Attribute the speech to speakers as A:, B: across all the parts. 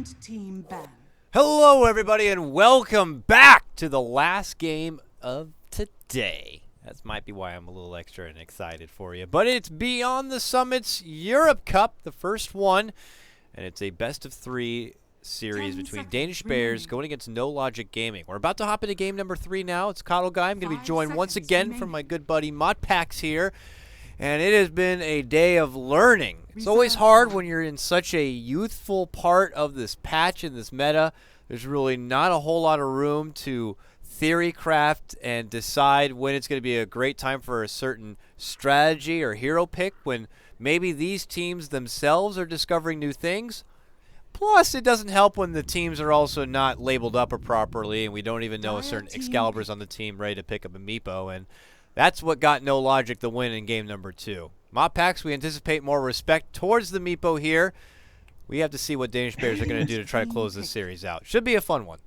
A: Radiant team ban.
B: Hello, everybody, and welcome back to the last game of today. That might be why I'm a little extra and excited for you. But it's Beyond the Summits Europe Cup, the first one, and it's a best-of-3 series between Danish Bears going against No Logic Gaming. We're about to hop into game number 3 now. It's KotLGuy. I'm going to be joined once again from my good buddy MotPax here. And it has been a day of learning. It's always hard when you're in such a youthful part of this patch and this meta. There's really not a whole lot of room to theory craft and decide when it's going to be a great time for a certain strategy or hero pick when maybe these teams themselves are discovering new things. Plus, it doesn't help when the teams are also not labeled up properly and we don't even know a certain Excalibur's on the team ready to pick up a Meepo. And that's what got No Logic the win in game number 2. MotPax, we anticipate more respect towards the Meepo here. We have to see what Danish Bears are going to do to try to close this series out. Should be a fun one.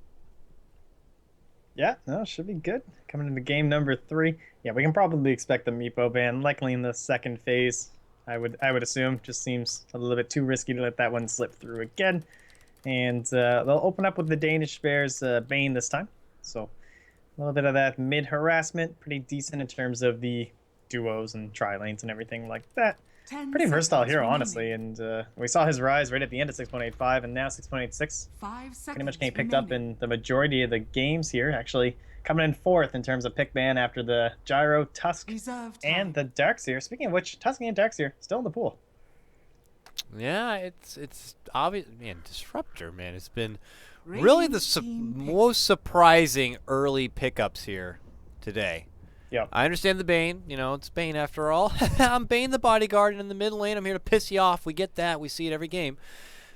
C: Yeah, no, should be good. Coming into game number 3. Yeah, we can probably expect the Meepo ban, likely in the second phase. I would assume. Just seems a little bit too risky to let that one slip through again. And they'll open up with the Danish Bears Bane this time. So a little bit of that mid-harassment, pretty decent in terms of the duos and tri-lanes and everything like that. Pretty versatile hero, honestly, and we saw his rise right at the end of 6.85 and now 6.86. Pretty much getting picked up in the majority of the games here, actually coming in 4th in terms of pick ban after the Gyro, Tusk, and the Darkseer. Speaking of which, Tusk and Darkseer still in the pool.
B: Yeah, it's obvious. Man, Disruptor, man, it's been really the most surprising early pickups here today.
C: Yeah,
B: I understand the Bane. You know, it's Bane after all. I'm Bane the bodyguard, and in the mid lane, I'm here to piss you off. We get that. We see it every game.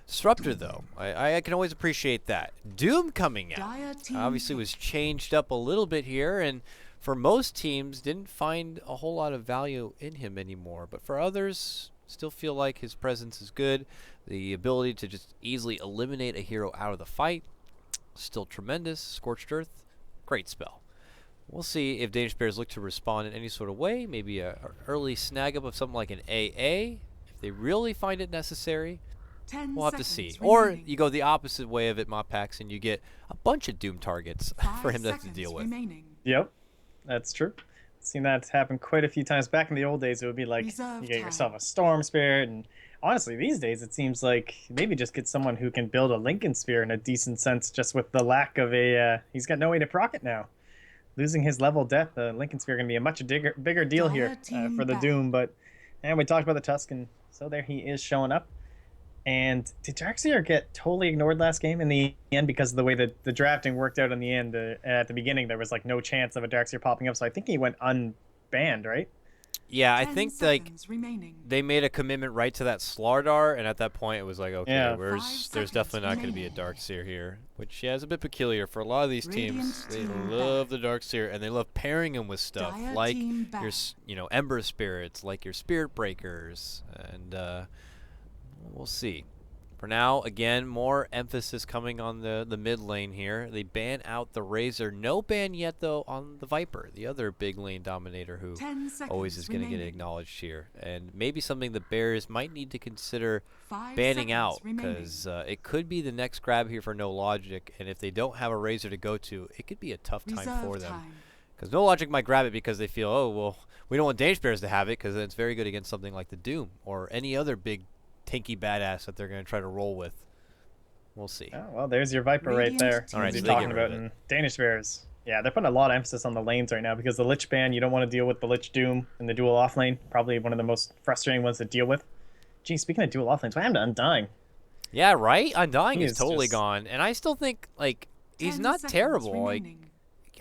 B: Disruptor, though, I can always appreciate that. Doom coming out obviously was changed up a little bit here, and for most teams, didn't find a whole lot of value in him anymore. But for others, still feel like his presence is good. The ability to just easily eliminate a hero out of the fight, still tremendous. Scorched Earth, great spell. We'll see if Danish Bears look to respond in any sort of way. Maybe an early snag up of something like an AA. If they really find it necessary, we'll have to see. Or you go the opposite way of it, MotPax, and you get a bunch of Doom targets for him to have to deal with.
C: Yep, that's true. Seen that happen quite a few times. Back in the old days, it would be like you get yourself a Storm Spirit, and honestly, these days it seems like maybe just get someone who can build a Lincoln Sphere in a decent sense, just with the lack of a. He's got no way to proc it now. Losing his level death, the Lincoln Sphere going to be a much bigger deal here for the Doom. But and we talked about the Tusk, and so there he is showing up. And did Darkseer get totally ignored last game in the end because of the way that the drafting worked out in the end? At the beginning, there was like no chance of a Darkseer popping up, so I think he went unbanned, right?
B: Yeah, I think like they made a commitment right to that Slardar, and at that point it was like, okay,
C: Yeah.
B: there's definitely not going to be a Darkseer here, which yeah, is a bit peculiar for a lot of these teams. They love the Darkseer, and they love pairing him with stuff like your Ember Spirits, like your Spirit Breakers, and we'll see. For now, again, more emphasis coming on the mid lane here. They ban out the Razor. No ban yet, though, on the Viper, the other big lane dominator who always is going to get acknowledged here. And maybe something the Bears might need to consider banning out, because it could be the next grab here for No Logic. And if they don't have a Razor to go to, it could be a tough time for them. Because No Logic might grab it because they feel, oh, well, we don't want Danish Bears to have it because it's very good against something like the Doom or any other big tanky badass that they're going to try to roll with. We'll see.
C: Oh, well, there's your Viper right there.
B: All right,
C: so
B: so
C: talking about in Danish Bears. Yeah, they're putting a lot of emphasis on the lanes right now because the Lich ban, you don't want to deal with the Lich Doom in the dual off lane. Probably one of the most frustrating ones to deal with. Gee, speaking of dual off lanes, what happened to Undying?
B: Yeah, right? Undying is
C: is
B: totally
C: just
B: gone. And I still think, like, he's not terrible. Like,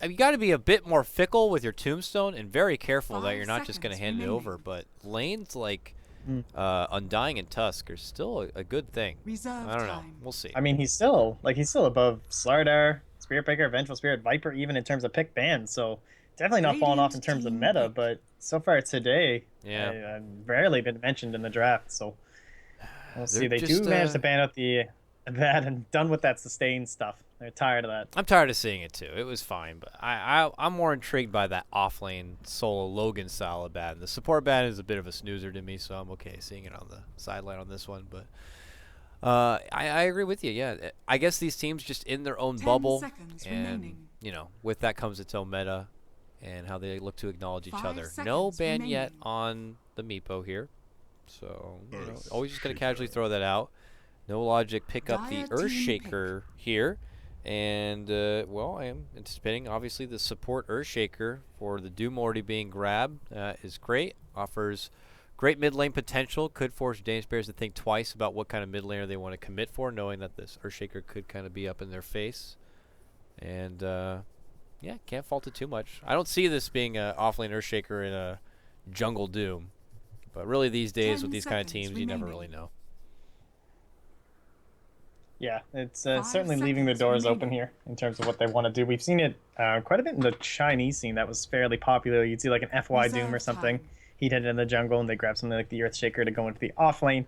B: you got to be a bit more fickle with your Tombstone and very careful that you're not just going to hand it over. But lanes like Undying and Tusk are still a good thing. I don't know. We'll see.
C: I mean, he's still above Slardar, Spirit Breaker, Vengeful Spirit, Viper, even in terms of pick bans. So definitely not falling off in terms of meta. But so far today, I've rarely been mentioned in the draft. So we'll see. They do manage to ban out that and done with that sustained stuff. They're tired of that.
B: I'm tired of seeing it too. It was fine, but I'm more intrigued by that offlane solo Logan style of ban. The support ban is a bit of a snoozer to me, so I'm okay seeing it on the sideline on this one. But I agree with you. Yeah, I guess these teams just in their own
A: 10
B: bubble,
A: seconds
B: and
A: remaining.
B: with that comes its own meta, and how they look to acknowledge each
A: 5
B: other.
A: seconds
B: No ban yet
A: remaining.
B: on the Meepo here, so always just gonna casually throw that out. No logic. Pick up the
A: Dire team
B: Earthshaker here, and well, I am anticipating obviously the support Earthshaker for the Doom already being grabbed is great. Offers great mid lane potential. Could force Danish Bears to think twice about what kind of mid laner they want to commit for, knowing that this Earthshaker could kind of be up in their face. And yeah, can't fault it too much. I don't see this being an offlane Earthshaker in a jungle Doom, but really these days
A: 10
B: with these kind of
A: seconds
B: teams, you never
A: remaining.
B: really know.
C: Yeah, it's
A: 5
C: certainly leaving the
A: seconds
C: doors
A: remaining.
C: open here in terms of what they want to do. We've seen it quite a bit in the Chinese scene that was fairly popular. You'd see like an FY Doom or
A: Reserve
C: something.
A: time.
C: He'd head in the jungle and they grab something like the Earthshaker to go into the off lane.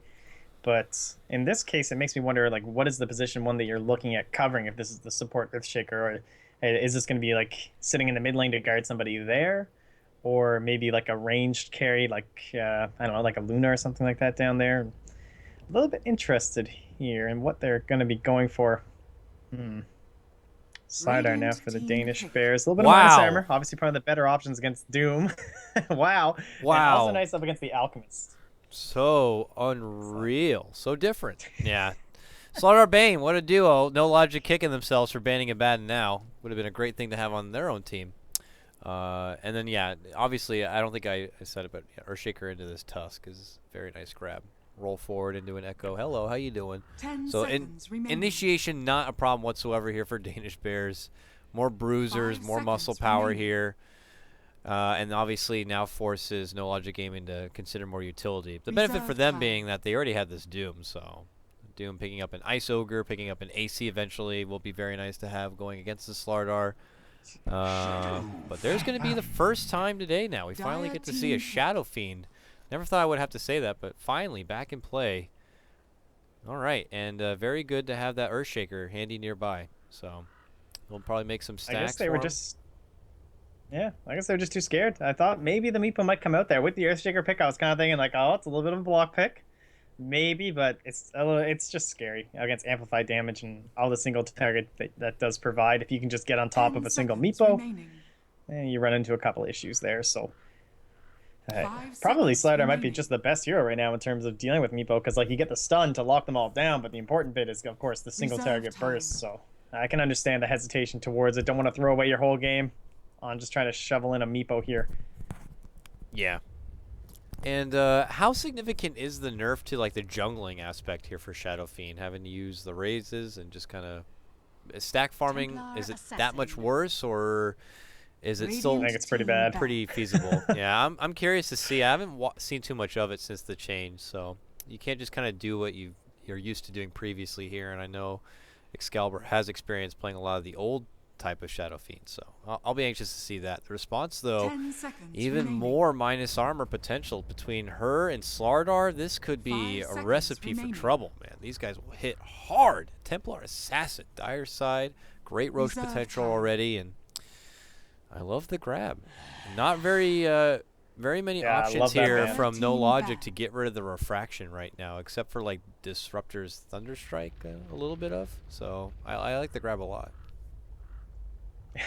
C: But in this case, it makes me wonder, like, what is the position one that you're looking at covering if this is the support Earthshaker? Or is this going to be, like, sitting in the mid lane to guard somebody there? Or maybe, like, a ranged carry, like, I don't know, like a Luna or something like that down there? A little bit interested here in what they're going to be going for. Sidearm now
A: Radiant
C: for the
A: team
C: Danish
A: pick.
C: Bears. A little bit of minus
B: Wow.
C: armor. Obviously, probably the better options against Doom. Wow. And
B: Wow.
C: also nice up against the Alchemist.
B: So unreal. So different. Yeah. Slaughter Bane, what a duo. No logic kicking themselves for banning Abaddon now. Would have been a great thing to have on their own team. And then, yeah, obviously, I don't think I said it, but yeah, Earthshaker into this Tusk is a very nice grab. Roll forward into an Echo. Hello, how you doing?
A: 10
B: So
A: seconds remaining.
B: initiation, not a problem whatsoever here for Danish Bears. More bruisers,
A: 5
B: more muscle
A: seconds
B: power
A: remaining.
B: here. And obviously now forces No Logic Gaming to consider more utility. The benefit for
A: Reserve
B: them
A: time.
B: being that they already had this Doom, so Doom picking up an Ice Ogre, picking up an AC eventually will be very nice to have going against the Slardar. But there's going to be the first time today now. We finally
A: Dire
B: get to see a
A: team.
B: Shadow Fiend. Never thought I would have to say that, but finally back in play. All right, and very good to have that Earthshaker handy nearby. So we'll probably make some
C: I
B: stacks
C: guess they
B: for
C: were
B: him.
C: just. Yeah, I guess they were just too scared. I thought maybe the Meepo might come out there with the Earthshaker pick. I was kind of thinking like, oh, it's a little bit of a block pick, maybe, but it's just scary against amplified damage and all the single target that does provide. If you can just get on top
A: 10
C: of a single
A: seconds
C: Meepo,
A: remaining.
C: you run into a couple issues there. So
A: 5
C: probably
A: seconds
C: Slider might be
A: remaining.
C: just the best hero right now in terms of dealing with Meepo because like you get the stun to lock them all down, but the important bit is of course the single
A: Reserve
C: target
A: time.
C: burst. So I can understand the hesitation towards it. Don't want to throw away your whole game on just trying to shovel in a Meepo here.
B: Yeah. And how significant is the nerf to like the jungling aspect here for Shadow Fiend, having to use the raises and just kind of stack farming?
A: Templar
B: Is it that much
A: Assassin.
B: worse, or is it
A: Radiant
B: still
C: I think it's pretty
A: team
C: bad.
A: back.
B: pretty feasible? Yeah, I'm curious to see. I haven't seen too much of it since the change, so you can't just kind of do what you're used to doing previously here. And I know Excalibur has experience playing a lot of the old type of Shadow Fiend, so I'll be anxious to see that. The response, though,
A: 10 seconds
B: even
A: remaining.
B: more minus armor potential between her and Slardar. This could be
A: 5
B: a
A: seconds
B: recipe
A: remaining.
B: for trouble, man. These guys will hit hard. Templar Assassin, dire side, great roach
A: Reserve
B: potential
A: time.
B: already, and I love the grab. Not very many
C: Yeah, I
B: options
C: love that
B: here
C: ban.
B: from No
A: Team
B: Logic
A: back.
B: to get rid of the refraction right now, except for like Disruptor's Thunderstrike a little bit of. So I like the grab a lot.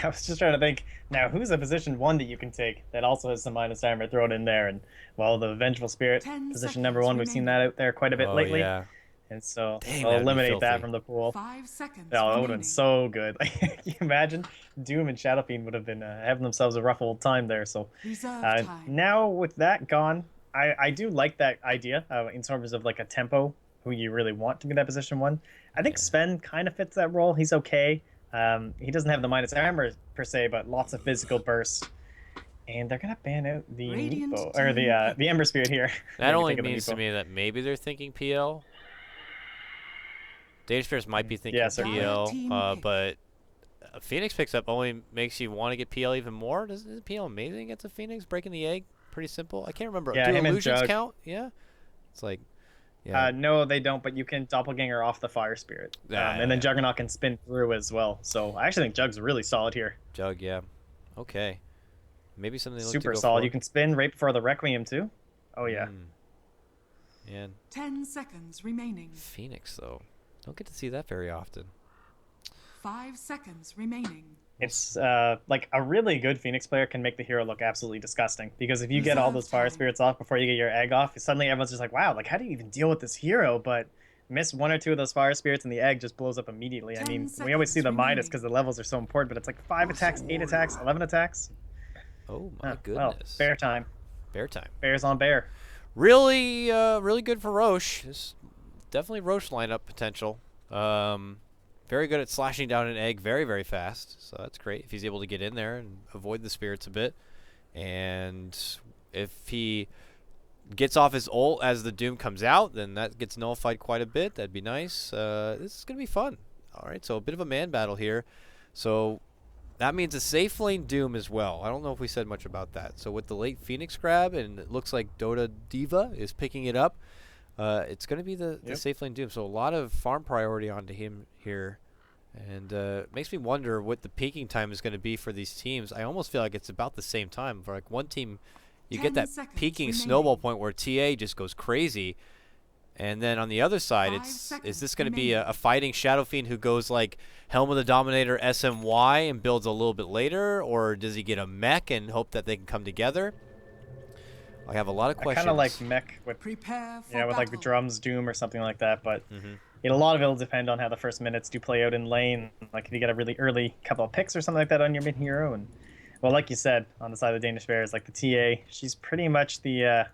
C: I was just trying to think now who's a position one that you can take that also has some minus armor, throw it in there, and well, the Vengeful Spirit
A: 10
C: position number
A: seconds
C: one, we've seen
A: remaining.
C: that out there quite a bit
B: Oh
C: lately,
B: yeah.
C: and so
B: Dang,
C: we'll
B: that'd be
C: eliminate that
B: filthy.
C: from the pool.
A: 5 seconds
C: Oh, that would have
A: remaining.
C: been so good. Like, can you imagine Doom and Shadow Fiend would have been having themselves a rough old time there. So
A: Reserve time.
C: now with that gone, I do like that idea in terms of like a tempo who you really want to be that position one. I think
B: Yeah.
C: Sven kind of fits that role. He's okay. He doesn't have the minus armor per se, but lots of physical bursts. And they're gonna ban out the
A: Radiant
C: Meepo, or
A: team
C: the Ember Spirit here.
B: That
C: Made me
B: only
C: think of the
B: means to
C: Meepo.
B: me that maybe they're thinking PL. Danish Bears might be thinking
C: Yeah, certainly.
B: PL,
A: Team pick.
B: but Phoenix picks up only makes you want to get PL even more. Isn't PL amazing against a Phoenix? Breaking the egg, pretty simple. I can't remember.
C: Yeah,
B: Do
C: him and
B: illusions
C: Jug.
B: count? Yeah. It's like, yeah.
C: No, they don't, but you can doppelganger off the Fire Spirit.
B: Yeah,
C: And then
B: yeah.
C: Juggernaut can spin through as well. So I actually think Jug's really solid here.
B: Jug, yeah. Okay. Maybe something they look to
C: Super
B: go
C: solid.
B: for.
C: You can spin right before the Requiem too. Oh yeah.
B: Mm. And
A: 10 seconds remaining.
B: Phoenix, though. Don't get to see that very often.
A: 5 seconds remaining.
C: It's like a really good Phoenix player can make the hero look absolutely disgusting, because if you get all
A: Reserve
C: those fire
A: time.
C: spirits off before you get your egg off, suddenly everyone's just like, wow, like how do you even deal with this hero? But miss 1 or 2 of those fire spirits and the egg just blows up immediately. I
A: 10
C: mean, we always see the
A: seconds
C: Midas
A: remaining.
C: because the levels are so important, but it's like 5 attacks, 8 attacks, 11 attacks.
B: Oh, my
C: Well,
B: goodness.
C: bear time.
B: Bear time.
C: Bears on bear.
B: Really, really good for Roche. This definitely Roche lineup potential. Very good at slashing down an egg very, very fast. So that's great if he's able to get in there and avoid the spirits a bit. And if he gets off his ult as the Doom comes out, then that gets nullified quite a bit. That'd be nice. This is going to be fun. All right, so a bit of a man battle here. So that means a safe lane Doom as well. I don't know if we said much about that. So with the late Phoenix grab, and it looks like Dota Diva is picking it up, it's going to be the safe lane Doom. So a lot of farm priority onto him here. And makes me wonder what the peaking time is going to be for these teams. I almost feel like it's about the same time. For like one team, you get
A: 10
B: that
A: seconds
B: peaking
A: remaining.
B: snowball point where TA just goes crazy. And then on the other side,
A: 5
B: is
A: seconds
B: this going to be
A: remaining.
B: a fighting Shadow Fiend who goes like Helm of the Dominator SMY and builds a little bit later? Or does he get a mech and hope that they can come together? I have a lot of
C: I
B: questions.
C: kind of like mech with,
A: Prepare for
C: you know, with like the
A: battle.
C: drums Doom or something like that, but
B: Mhm.
C: a lot of it will depend on how the first minutes do play out in lane. Like if you get a really early couple of picks or something like that on your mid hero, and well, like you said, on the side of the Danish Bears, like the TA, she's pretty much the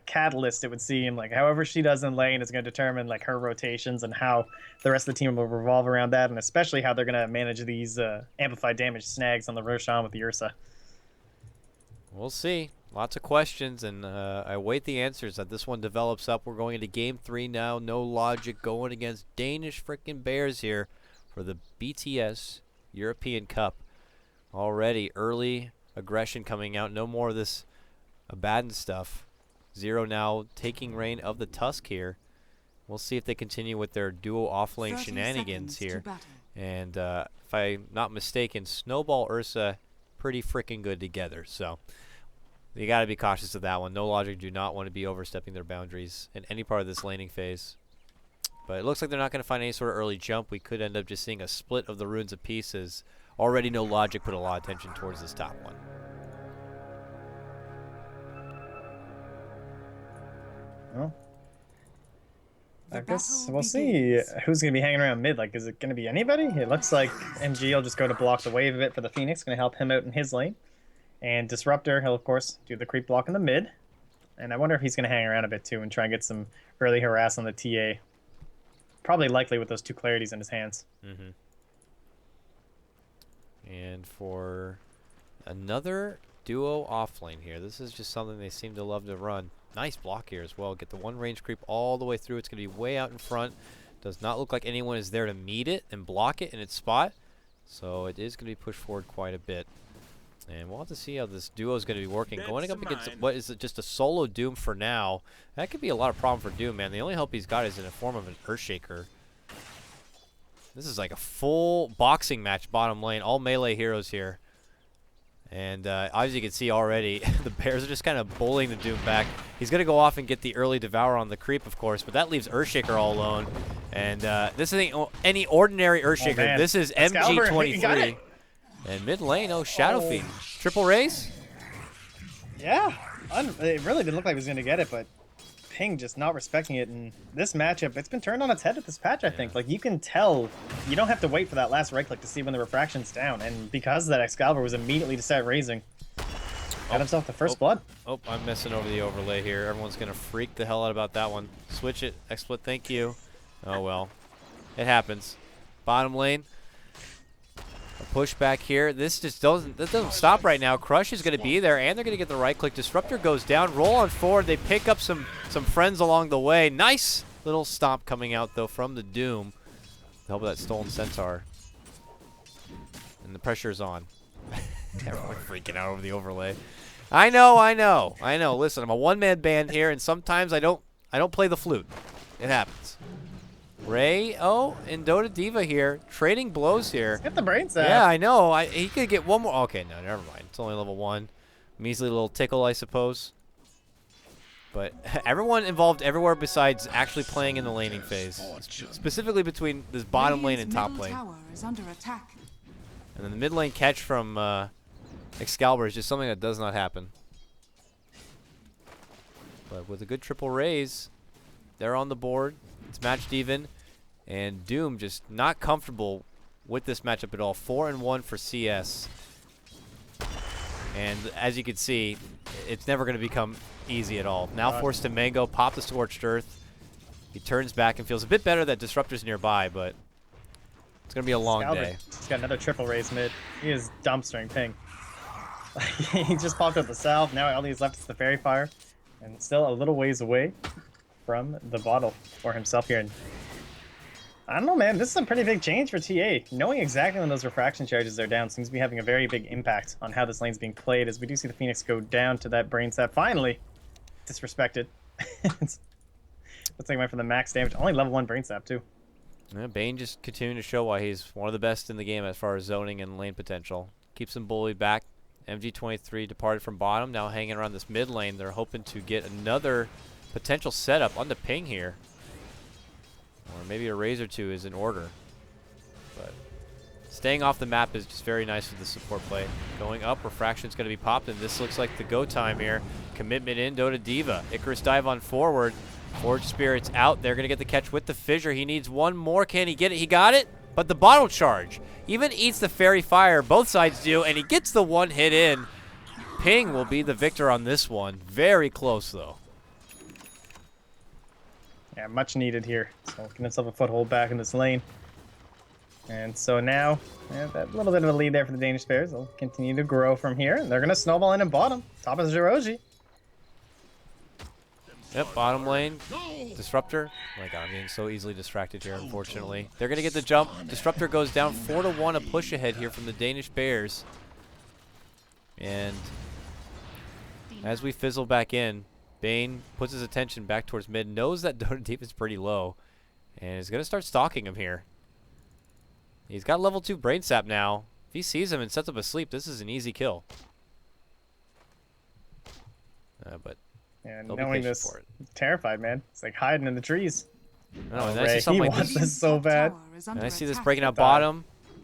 C: catalyst. It would seem like however she does in lane is going to determine like her rotations and how the rest of the team will revolve around that, and especially how they're going to manage these amplified damage snags on the Roshan with the Ursa.
B: We'll see. Lots of questions, and I await the answers as this one develops up. We're going into Game 3 now. No logic going against Danish frickin' Bears here for the BTS European Cup. Already early aggression coming out. No more of this Abaddon stuff. Zero now taking reign of the Tusk here. We'll see if they continue with their duo offlane
A: 30
B: shenanigans
A: seconds to
B: here.
A: battle.
B: And if I'm not mistaken, Snowball Ursa pretty freaking good together. So you got to be cautious of that one. No Logic do not want to be overstepping their boundaries in any part of this laning phase. But it looks like they're not going to find any sort of early jump. We could end up just seeing a split of the runes of pieces. Already No Logic put a lot of attention towards this top one.
C: Well, I
A: The
C: guess
A: battle
C: we'll see
A: begins.
C: who's going to be hanging around mid. Like, is it going to be anybody? It looks like MG will just go to block the wave a bit for the Phoenix, going to help him out in his lane. And Disruptor, he'll of course do the creep block in the mid. And I wonder if he's going to hang around a bit too and try and get some early harass on the TA. Probably likely with those 2 clarities in his hands.
B: Mm-hmm. And for another duo offlane here, this is just something they seem to love to run. Nice block here as well. Get the one range creep all the way through. It's going to be way out in front. Does not look like anyone is there to meet it and block it in its spot. So it is going to be pushed forward quite a bit. And we'll have to see how this duo is going to be working. Going up against, what is it, just a solo Doom for now. That could be a lot of problem for Doom, man. The only help he's got is in the form of an Earthshaker. This is like a full boxing match bottom lane. All melee heroes here. And as you can see already, the Bears are just kind of bullying the Doom back. He's going to go off and get the early Devour on the creep, of course, but that leaves Earthshaker all alone. And this isn't any ordinary Earthshaker.
C: man.
B: This is
C: Excalibur, he got
B: MG23.
C: it.
B: And mid lane, Shadow Fiend. Triple raise?
C: Yeah, it really didn't look like he was going to get it, but Ping just not respecting it. And this matchup, it's been turned on its head at this patch, I think. Like, you can tell, you don't have to wait for that last right click to see when the refraction's down. And because of that, Excalibur was immediately to start raising. Got himself the first blood.
B: Oh, I'm messing over the overlay here. Everyone's going to freak the hell out about that one. Switch it. XSplit, thank you. Oh, well. It happens. Bottom lane. A push back here. This doesn't stop right now. Crush is going to be there, and they're going to get the right click. Disruptor goes down. Roll on forward. They pick up some friends along the way. Nice little stomp coming out, though, from the Doom. Help with that stolen Centaur. And the pressure's on. Everyone freaking out over the overlay. I know. Listen, I'm a one-man band here, and sometimes I don't play the flute. It happens. Ray, and Dota Diva here, trading blows here.
C: Get the brain set.
B: Yeah, I know. He could get one more. Okay, no, never mind. It's only level 1. Measly little tickle, I suppose. But everyone involved everywhere besides actually playing in the laning phase. Specifically between this bottom lane and top lane.
A: Tower is under attack.
B: And then the mid lane catch from Excalibur is just something that does not happen. But with a good triple raise, they're on the board. It's matched even. And Doom just not comfortable with this matchup at all. 4-1 for CS. And as you can see, it's never going to become easy at all. Now forced to Mango, pop the Scorched Earth. He turns back and feels a bit better that Disruptor's nearby, but it's going to be a long day.
C: He's got another triple raise mid. He is dumpstering Ping. He just popped up the south. Now all he's left is the Fairy Fire. And still a little ways away from the bottle for himself here. And I don't know, man. This is a pretty big change for TA. Knowing exactly when those refraction charges are down seems to be having a very big impact on how this lane's being played, as we do see the Phoenix go down to that brain sap. Finally, disrespected. Looks like he went for the max damage. Only level 1 brain sap, too.
B: Yeah, Bane just continuing to show why he's one of the best in the game as far as zoning and lane potential. Keeps him bullied back. MG23 departed from bottom, now hanging around this mid lane. They're hoping to get another potential setup on the Ping here. Or maybe a raise or two is in order. But staying off the map is just very nice with the support play. Going up, Refraction's going to be popped, and this looks like the go time here. Commitment in, Dota Diva. Icarus dive on forward. Forge Spirit's out. They're going to get the catch with the Fissure. He needs one more. Can he get it? He got it, but the bottle charge even eats the Fairy Fire. Both sides do, and he gets the one hit in. Ping will be the victor on this one. Very close, though.
C: Yeah, much needed here. So getting himself a foothold back in this lane. And so now, that little bit of a lead there for the Danish Bears. They'll continue to grow from here. And they're going to snowball in at bottom. Top is Jiroji.
B: Yep, bottom lane. Disruptor. Oh my god, I'm getting so easily distracted here, unfortunately. They're going to get the jump. Disruptor goes down 4-1, a push ahead here from the Danish Bears. And as we fizzle back in, Bane puts his attention back towards mid, knows that Dota Deep is pretty low, and is going to start stalking him here. He's got level 2 Brain Sap now. If he sees him and sets up a sleep, this is an easy kill. But
C: Yeah,
B: they'll be
C: knowing
B: patient
C: this,
B: for it.
C: terrified, man. It's like hiding in the trees.
B: No, and I
C: Ray,
B: see something
C: he
B: like
C: wants
B: this.
C: this so bad.
B: And I see this breaking out bottom.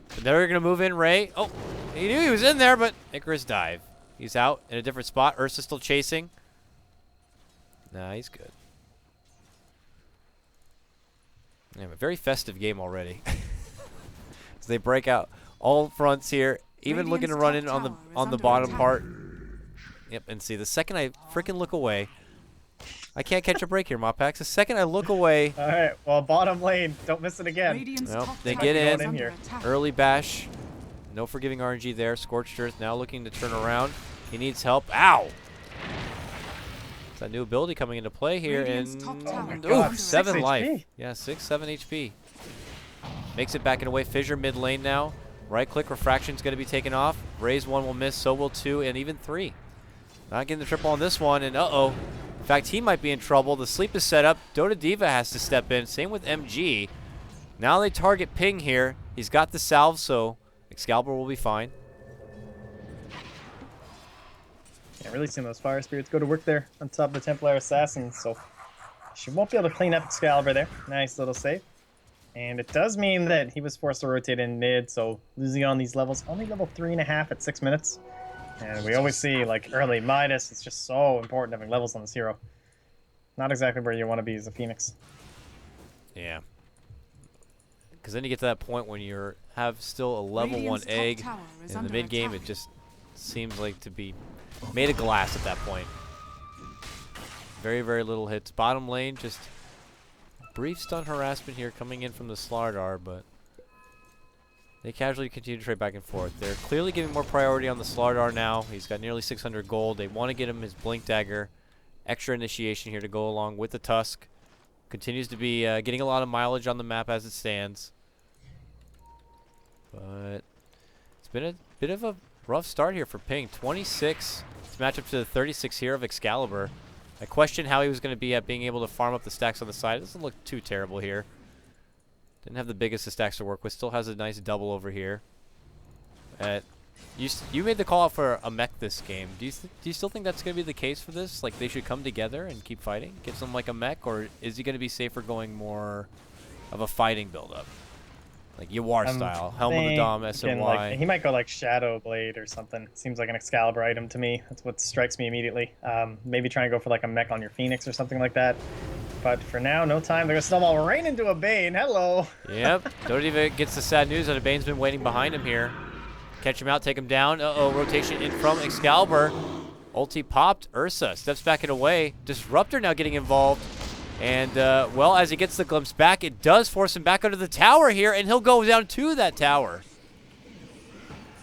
B: But they're going to move in Ray. Oh, he knew he was in there, but Icarus dive. He's out in a different spot. Ursa's still chasing. Nah, he's good. Yeah, a very festive game already. So they break out all fronts here. Even looking to run in on the bottom part. Yep, and see, the second I freaking look away, I can't catch a break here, MotPax. The second I look away.
C: All right, well, bottom lane. Don't miss it again.
B: Well, they get in here. Early bash. No forgiving RNG there. Scorched Earth now looking to turn around. He needs help. Ow! It's that new ability coming into play here. And
C: God,
B: 7
C: 6
B: life.
C: HP.
B: Yeah, 7 HP. Makes it back and away. Fissure mid lane now. Right click Refraction's going to be taken off. Raise 1 will miss. So will 2 and even 3. Not getting the triple on this one. And uh-oh. In fact, he might be in trouble. The sleep is set up. Dota Diva has to step in. Same with MG. Now they target Ping here. He's got the salve, so Excalibur will be fine.
C: Yeah, really seeing those fire spirits go to work there on top of the Templar Assassin, so she won't be able to clean up Excalibur there. Nice little save. And it does mean that he was forced to rotate in mid, so losing on these levels, only level 3.5 at 6 minutes. And we always see, like, early Midas, it's just so important having levels on this hero. Not exactly where you want to be as a Phoenix.
B: Yeah. Because then you get to that point when you have still a level 1 egg in the mid game. It just seems like to be made of glass at that point. Very, very little hits. Bottom lane, just brief stun harassment here coming in from the Slardar, but they casually continue to trade back and forth. They're clearly giving more priority on the Slardar now. He's got nearly 600 gold. They want to get him his Blink Dagger. Extra initiation here to go along with the Tusk. Continues to be getting a lot of mileage on the map as it stands. But it's been a bit of a rough start here for Ping. 26 to match up to the 36 here of Excalibur. I questioned how he was going to be at being able to farm up the stacks on the side. It doesn't look too terrible here. Didn't have the biggest of stacks to work with. Still has a nice double over here at You made the call out for a mech this game. Do you still think that's going to be the case for this? Like they should come together and keep fighting, get some like a mech, or is he going to be safer going more of a fighting build-up, like Yawar style, Helm of the Dom, SNY?
C: Like, he might go like Shadow Blade or something. Seems like an Excalibur item to me. That's what strikes me immediately. Maybe try and go for like a mech on your Phoenix or something like that. But for now, no time. They're gonna snowball right into a Bane. Hello.
B: Yep. Don't even gets the sad news that a Bane's been waiting behind him here. Catch him out, take him down. Uh-oh, rotation in from Excalibur. Ulti popped. Ursa steps back and away. Disruptor now getting involved. And, well, as he gets the glimpse back, it does force him back under the tower here, and he'll go down to that tower.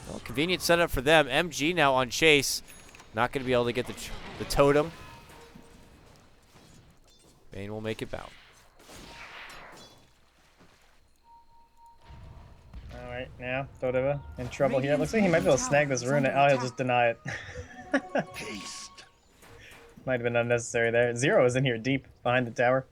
B: Well, convenient setup for them. MG now on chase. Not going to be able to get the totem. Bane will make it bound.
C: Alright, now, Dodeva in trouble here. Looks like he might be able to snag this rune. Oh, he'll just deny it. Might have been unnecessary there. Zero is in here deep behind the tower.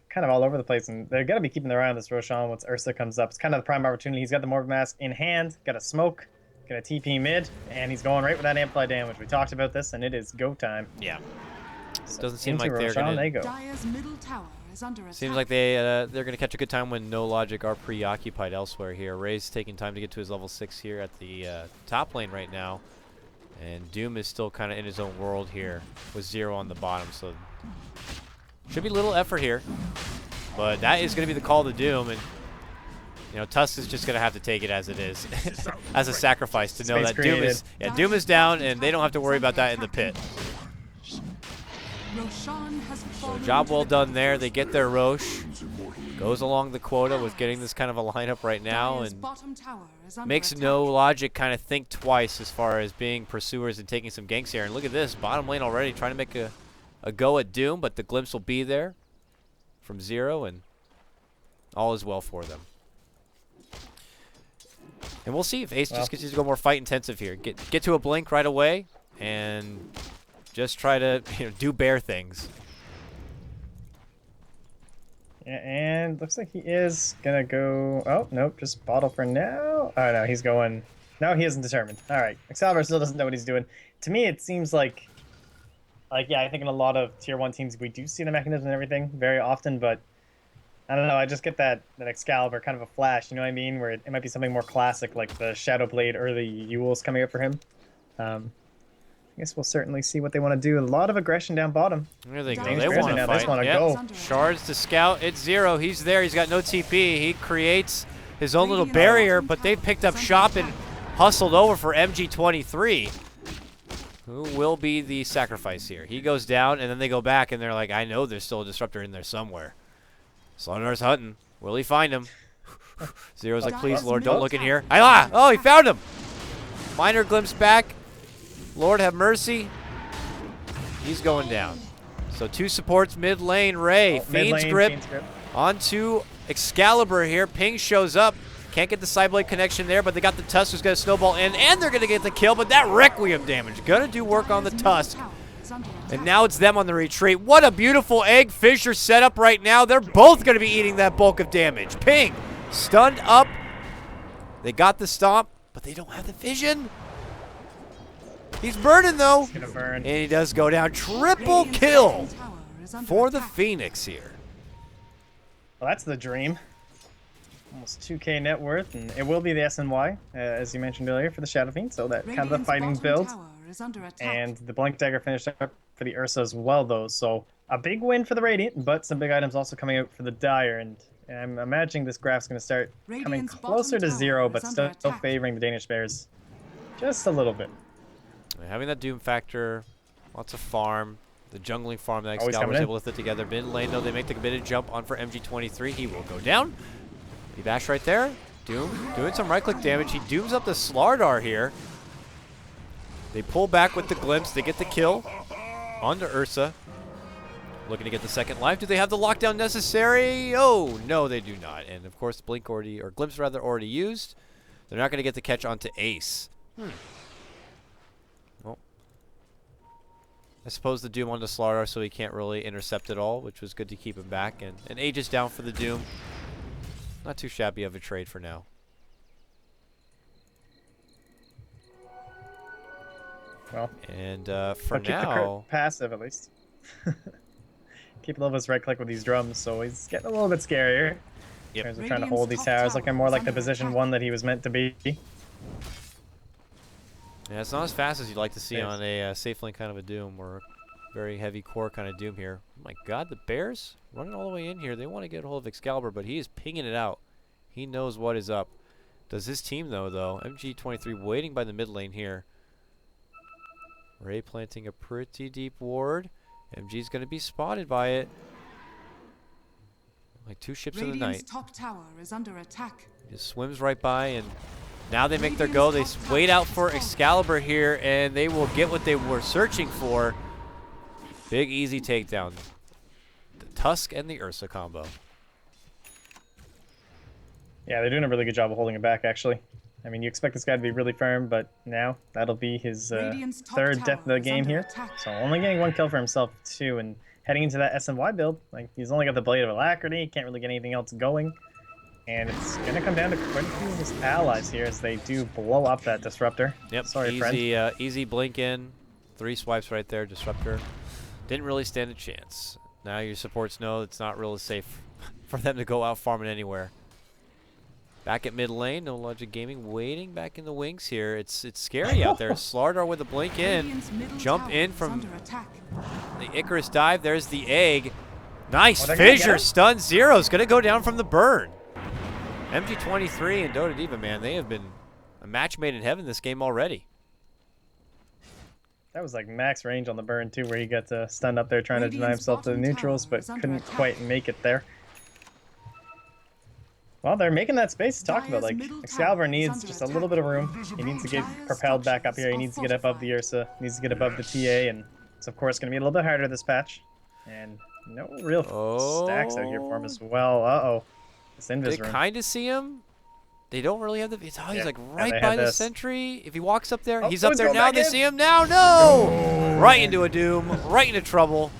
C: Kind of all over the place, and they're going to be keeping their eye on this Roshan once Ursa comes up. It's kind of the prime opportunity. He's got the Morph Mask in hand, got a smoke, got a TP mid, and he's going right with that amplify damage. We talked about this, and it is go time.
B: Yeah.
C: So
B: doesn't seem like they're
C: Roshan, they
B: going
C: go.
A: Dire's middle tower is under attack.
B: Seems like they're going to catch a good time when No Logic are preoccupied elsewhere here. Ray's taking time to get to his level 6 here at the top lane right now. And Doom is still kind of in his own world here with Zero on the bottom. So should be little effort here. But that is going to be the call to Doom. And, you know, Tusk is just going to have to take it as it is. As a sacrifice to know that Doom is down and they don't have to worry about that in the pit. So job well done there. They get their Roche. Goes along the quota with getting this kind of a lineup right now, and makes No Logic kind of think twice as far as being pursuers and taking some ganks here. And look at this, bottom lane already trying to make a go at Doom, but the glimpse will be there from Zero, and all is well for them. And we'll see if Ace just continues to go more fight intensive here. Get to a blink right away, and just try to do bear things.
C: Yeah, and looks like he is gonna go. Oh nope, just bottle for now. Oh no, he's going. No, he isn't determined. All right, Excalibur still doesn't know what he's doing. To me, it seems like yeah, I think in a lot of tier 1 teams we do see the mechanism and everything very often, but I don't know. I just get that Excalibur kind of a flash. You know what I mean? Where it might be something more classic, like the Shadow Blade or the Yule's coming up for him. I guess we'll certainly see what they want to do. A lot of aggression down bottom.
B: There they go.
C: Danish
B: They want to
C: now. They just want to go.
B: Shards to scout. It's Zero. He's there. He's got no TP. He creates his own little barrier, but they've picked up shop and hustled over for MG23, who will be the sacrifice here. He goes down, and then they go back, and they're like, I know there's still a disruptor in there somewhere. Slaughter's hunting. Will he find him? Zero's like, please, Lord, don't look in here. Oh, he found him. Minor glimpse back. Lord have mercy. He's going down. So 2 supports mid lane. Ray, Fiend's Grip onto Excalibur here. Ping shows up. Can't get the Sideblade connection there, but they got the Tusk who's going to snowball in, and they're going to get the kill, but that Requiem damage. Going to do work on the Tusk. And now it's them on the retreat. What a beautiful Egg Fissure setup right now. They're both going to be eating that bulk of damage. Ping, stunned up. They got the stomp, but they don't have the vision. He's burning, though.
C: He's gonna burn.
B: And he does go down. Triple kill for the Phoenix here.
C: Well, that's the dream. Almost 2k net worth, and it will be the SNY, as you mentioned earlier, for the Shadow Fiend, so that kind of the fighting build. And the Blink Dagger finished up for the Ursa as well, though, so a big win for the Radiant, but some big items also coming out for the Dire, and I'm imagining this graph's going to start coming closer to 0, but still favoring the Danish Bears just a little bit.
B: Having that Doom factor, lots of farm, the jungling farm that Excalibur was able to fit together. Mid lane, though, they make the committed jump on for MG23. He will go down. He bash right there. Doom doing some right-click damage. He dooms up the Slardar here. They pull back with the glimpse. They get the kill onto Ursa. Looking to get the second life. Do they have the lockdown necessary? Oh, no, they do not. And, of course, Blink already, or Glimpse rather, already used. They're not going to get the catch onto Ace. Well, I suppose the Doom onto Slardar, so he can't really intercept it all, which was good to keep him back. And Age is down for the Doom. Not too shabby of a trade for now.
C: Well,
B: And for
C: keep the
B: now,
C: passive at least. Keep a little bit of right click with these drums, so he's getting a little bit scarier.
B: Yep.
C: In terms of trying to
A: Radiant's
C: hold these
A: top
C: towers,
A: tower
C: looking more
A: is
C: like the
A: under
C: position
A: attack.
C: 1 that he was meant to be.
B: yeah, it's not as fast as you'd like to see
C: Yes.
B: on a safe lane kind of a Doom or very heavy core kind of Doom here. Oh my God, the Bears running all the way in here. They want to get a hold of Excalibur, but he is pinging it out. He knows what is up. Does his team though? MG23 waiting by the mid lane here. Ray planting a pretty deep ward. MG's going to be spotted by it. Like 2 ships in the
A: Radiant's
B: night.
A: top tower is under attack.
B: Just swims right by, and now they make their go. They wait out for Excalibur here, and they will get what they were searching for. Big, easy takedown. The Tusk and the Ursa combo.
C: Yeah, they're doing a really good job of holding it back, actually. I mean, you expect this guy to be really firm, but now that'll be his
A: Radiant's top
C: 3rd death of
A: tower
C: the
A: is
C: game
A: under
C: here.
A: attack.
C: So only getting 1 kill for himself, too, and heading into that SNY build. Like, he's only got the Blade of Alacrity, can't really get anything else going. And it's going to come down to quite a few of his allies here as they do blow up that Disruptor.
B: Yep,
C: Sorry, friend.
B: easy blink in. 3 swipes right there, Disruptor. Didn't really stand a chance. Now your supports know it's not really safe for them to go out farming anywhere. Back at mid lane, NLG Gaming waiting back in the wings here. It's scary out there. Slardar with a blink in.
A: Radiant's middle
B: Jump
A: tower
B: in
A: is
B: from
A: under attack.
B: the Icarus dive. There's the egg. Nice
C: Oh, they're gonna get
B: fissure.
C: him?
B: Stun Zero's going to go down from the burn. MG23 and Dota Diva, man, they have been a match made in heaven this game already.
C: That was like max range on the burn, too, where he got stunned up there trying to deny
A: Radiant's
C: himself to the
A: bottom
C: neutrals,
A: tower
C: but
A: is under
C: couldn't
A: attack.
C: quite make it there. Well, they're making that space to talk about. Like,
A: Dire's middle
C: Excalibur
A: tower is
C: needs
A: under
C: just a
A: attack.
C: little bit of room. He needs to get
A: Dire's
C: propelled back up here. He
A: structures
C: needs to
A: are
C: get above the Ursa. Needs to get above the TA, and it's, of course, going to be a little bit harder this patch. And no real stacks out here for him as well. Uh-oh. This
B: They
C: invis room.
B: kind of see him. They don't really have the... he's
C: Yeah,
B: like
C: yeah,
B: right
C: they
B: by
C: had
B: the
C: this.
B: sentry. If he walks up there,
C: Oh,
B: he's
C: oh,
B: up
C: he's
B: there
C: going
B: now.
C: back
B: They
C: in.
B: see him now. No! Right into a Doom. Right into trouble.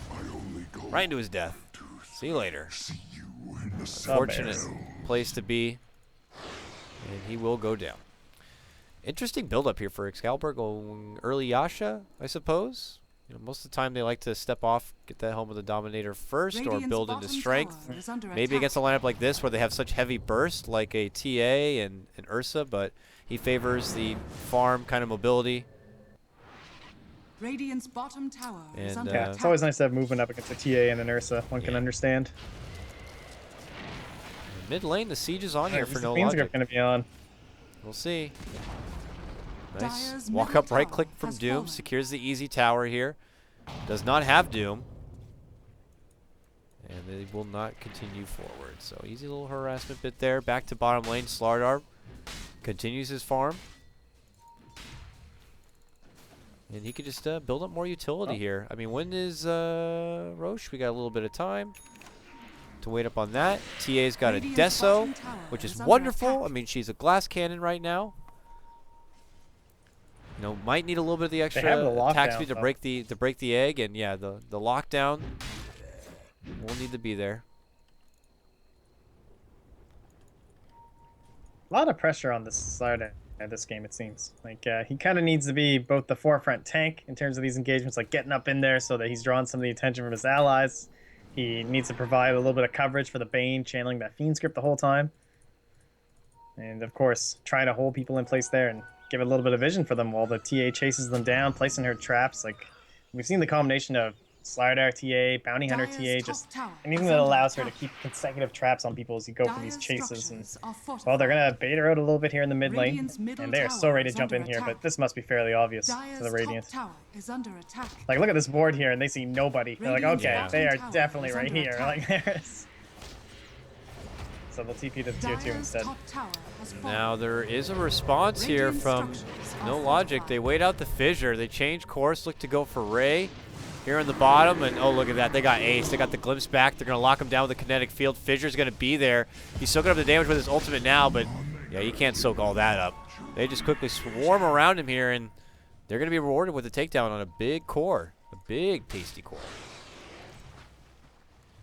B: Right into his death. See you later. Unfortunate place to be. And he will go down. Interesting build-up here for Excalibur. Going early Yasha, I suppose. You know, most of the time they like to step off, get that home with the Dominator first, or
A: Radiant's
B: build into
A: bottom
B: strength.
A: tower is under
B: Maybe
A: attack.
B: against a lineup like this where they have such heavy burst, like a TA and an Ursa, but he favors the farm kind of mobility.
A: Radiant's bottom tower is
B: And,
A: under
C: Yeah,
A: attack.
C: it's always nice to have movement up against a TA and an Ursa. One can
B: Yeah.
C: understand.
B: Mid lane, the siege is on here for no
C: Fiend's
B: logic.
C: going to be on.
B: We'll see. Nice.
A: Dire's
B: Walk
A: middle
B: up, right
A: tower
B: click from
A: has
B: Doom.
A: fallen.
B: Secures the easy tower here. Does not have Doom. And they will not continue forward. So easy little harassment bit there. Back to bottom lane. Slardar continues his farm. And he could just build up more utility here. I mean, when is Roche? We got a little bit of time to wait up on that. TA's got a
A: Radiant's
B: Deso,
A: bottom tower
B: which is
A: is under
B: wonderful.
A: attack.
B: I mean, she's a glass cannon right now. You know, might need a little bit of the extra
C: have the
B: attack
C: lockdown,
B: speed to
C: though.
B: break the egg, and yeah, the lockdown will need to be there.
C: A lot of pressure on this side of this game, it seems. Like, he kind of needs to be both the forefront tank in terms of these engagements, like getting up in there so that he's drawing some of the attention from his allies. He needs to provide a little bit of coverage for the Bane, channeling that Fiend script the whole time. And, of course, trying to hold people in place there and give a little bit of vision for them while the TA chases them down, placing her traps. Like, we've seen the combination of Slardar TA, Bounty Hunter
A: Dire's
C: TA,
A: top
C: just
A: tower
C: anything
A: is
C: that
A: under
C: allows her to
A: attack.
C: keep consecutive traps on people as you go for these
A: Dire's
C: chases. And
A: structures are
C: well, they're
A: fortified.
C: gonna bait her out a little bit here in the mid lane,
A: Radiant's middle
C: and they are so
A: tower
C: ready
A: is
C: to jump in
A: under
C: here,
A: attack.
C: but this must be fairly obvious
A: Dire's
C: to the Radiant.
A: top tower is under attack.
C: Like, look at this board here, and they see nobody. They're like,
A: Radiant's
C: okay,
B: bottom
C: they are
A: tower
C: definitely
A: is
C: right
A: under
C: here.
A: attack.
C: Like, there's... So they'll TP to tier 2
A: Dire's
C: instead.
A: top tower has fallen.
B: Now there is a response here
A: Radiant
B: from
A: structures are
B: No Logic.
A: fortified.
B: They wait out the fissure. They change course, look to go for Ray here in the bottom, and oh, look at that. They got Ace. They got the glimpse back. They're going to lock him down with the kinetic field. Fissure's going to be there. He's soaking up the damage with his ultimate now, but yeah, he can't soak all that up. They just quickly swarm around him here, and they're going to be rewarded with a takedown on a big core, a big pasty core.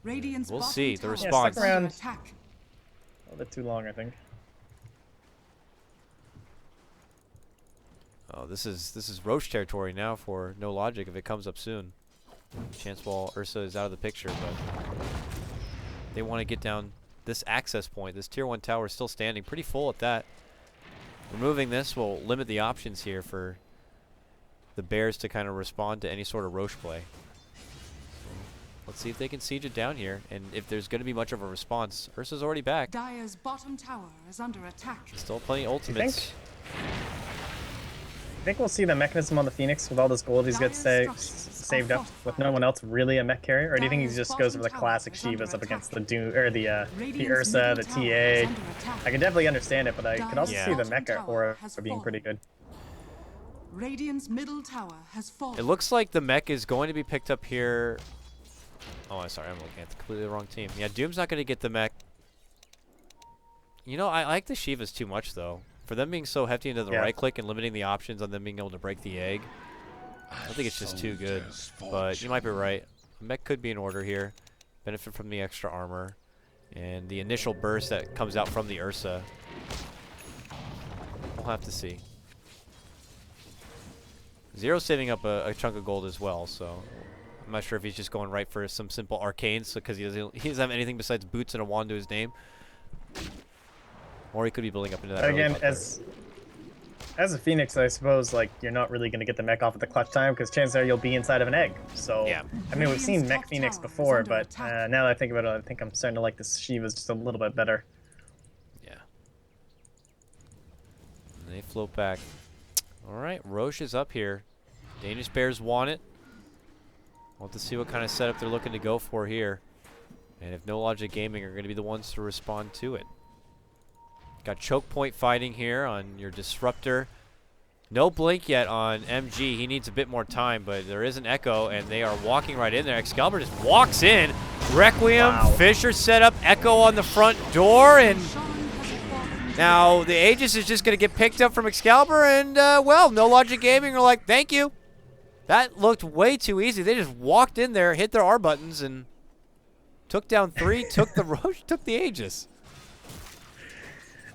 A: Radiant's
B: We'll
A: bottom
B: see the
A: tower is
B: response.
C: Yeah,
A: under
C: stuck around.
A: attack.
C: A little bit too long, I think.
B: Oh, this is Roche territory now for No Logic if it comes up soon. Chance while Ursa is out of the picture, but they want to get down this access point. This tier 1 tower is still standing, pretty full at that. Removing this will limit the options here for the Bears to kind of respond to any sort of Roche play. Let's see if they can siege it down here, and if there's going to be much of a response. Ursa's already back.
A: Dire's bottom tower is under attack.
B: Still plenty of ultimates.
C: I think we'll see the mechanism on the Phoenix with all this gold he's got saved up with no one else really a mech carrier, or do you think he just goes for the classic Shivas up against the Doom or the Ursa, the TA? I can definitely understand it, but I could also see the mecha aura being pretty good.
A: Radiant's middle tower has fallen.
B: It looks like the mech is going to be picked up here. Oh, I'm sorry, I'm looking at the completely wrong team. Yeah, Doom's not going to get the mech. You know, I like the Shivas too much, though. For them being so hefty into the right click and limiting the options on them being able to break the egg, I think it's just too good. But you might be right. Mech could be in order here. Benefit from the extra armor and the initial burst that comes out from the Ursa. We'll have to see. Zero's saving up a chunk of gold as well, so I'm not sure if he's just going right for some simple arcanes because he doesn't have anything besides boots and a wand to his name. Or he could be building up into that.
C: Again, as a Phoenix, I suppose like you're not really going to get the mech off at the clutch time because chances are you'll be inside of an egg. So
B: yeah.
C: I mean, we've seen mech Phoenix before, but now that I think about it, I think I'm starting to like this Shiva's just a little bit better.
B: Yeah. And they float back. All right, Roche is up here. Danish Bears want it. Want to see what kind of setup they're looking to go for here, and if No Logic Gaming are going to be the ones to respond to it. Got choke point fighting here on your disruptor. No blink yet on MG. He needs a bit more time, but there is an echo, and they are walking right in there. Excalibur just walks in. Requiem, Fisher set up, echo on the front door, and now the Aegis is just going to get picked up from Excalibur, and, well, No Logic Gaming are like, thank you. That looked way too easy. They just walked in there, hit their R buttons, and took down 3, took the Roche, took the Aegis.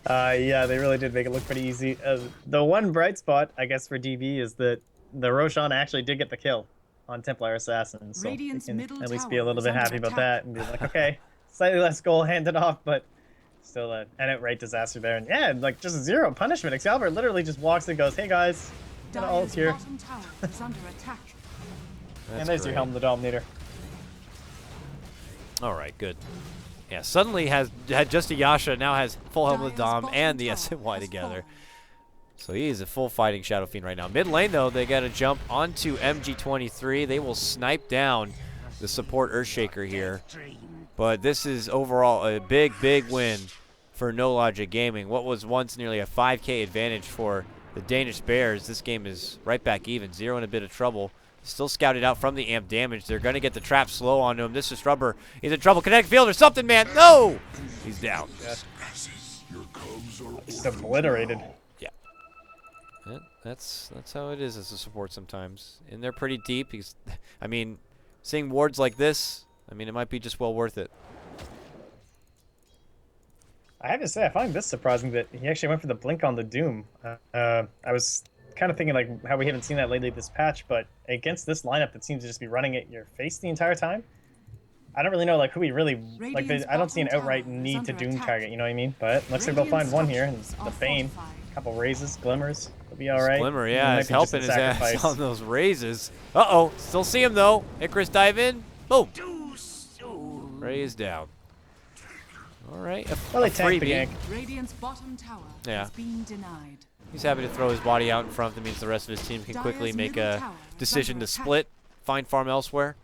C: Yeah, they really did make it look pretty easy. The one bright spot, I guess, for DB is that the Roshan actually did get the kill on Templar Assassin, so they can at least be a little bit happy about that and be like, okay, slightly less goal handed off, but still an outright disaster there. And yeah, like just 0 punishment. Excalibur literally just walks and goes, hey guys, got an ult here. And there's your Helm the Dominator.
B: All right, good. Yeah, suddenly had just a Yasha, now has full Helm of the Dom and the SNY together. So he is a full fighting Shadow Fiend right now. Mid lane, though, they got to jump onto MG23. They will snipe down the support Earthshaker here. But this is overall a big, big win for No Logic Gaming. What was once nearly a 5K advantage for the Danish Bears, this game is right back even. 0 in a bit of trouble. Still scouted out from the amp damage. They're going to get the trap slow onto him. This is Rubber. He's in trouble. Kinetic field or something, man. No! He's down.
C: Just obliterated.
B: Yeah. That's how it is as a support sometimes. And they're pretty deep. I mean, seeing wards like this, I mean, it might be just well worth it.
C: I have to say, I find this surprising that he actually went for the blink on the Doom. I was kind of thinking like how we haven't seen that lately this patch, but against this lineup that seems to just be running at your face the entire time, I don't really know like who he really like. I don't see an outright need to Doom target, you know what I mean? But looks like they'll find one here, and the Bane, a couple raises, glimmers, will be all right.
B: Glimmer, yeah, is helping his ass on those raises. Uh-oh, still see him though. Icarus dive in, boom. Raise down. All right,
C: well, they tanked the gank.
A: Radiant's bottom tower has been denied.
B: He's happy to throw his body out in front. That means the rest of his team can quickly make a decision to split, find farm elsewhere.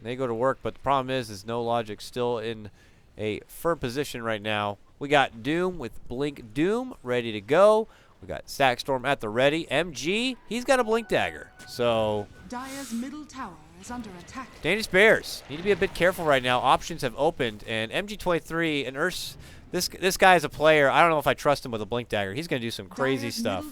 B: They go to work, but the problem is No Logic still in a firm position right now. We got Doom with Blink Doom ready to go. We got Stackstorm at the ready. MG, he's got a Blink Dagger. So
A: Dire's middle tower is under attack.
B: Danish Bears need to be a bit careful right now. Options have opened, and MG23 and Urs. This guy is a player. I don't know if I trust him with a Blink Dagger. He's going to do some crazy stuff.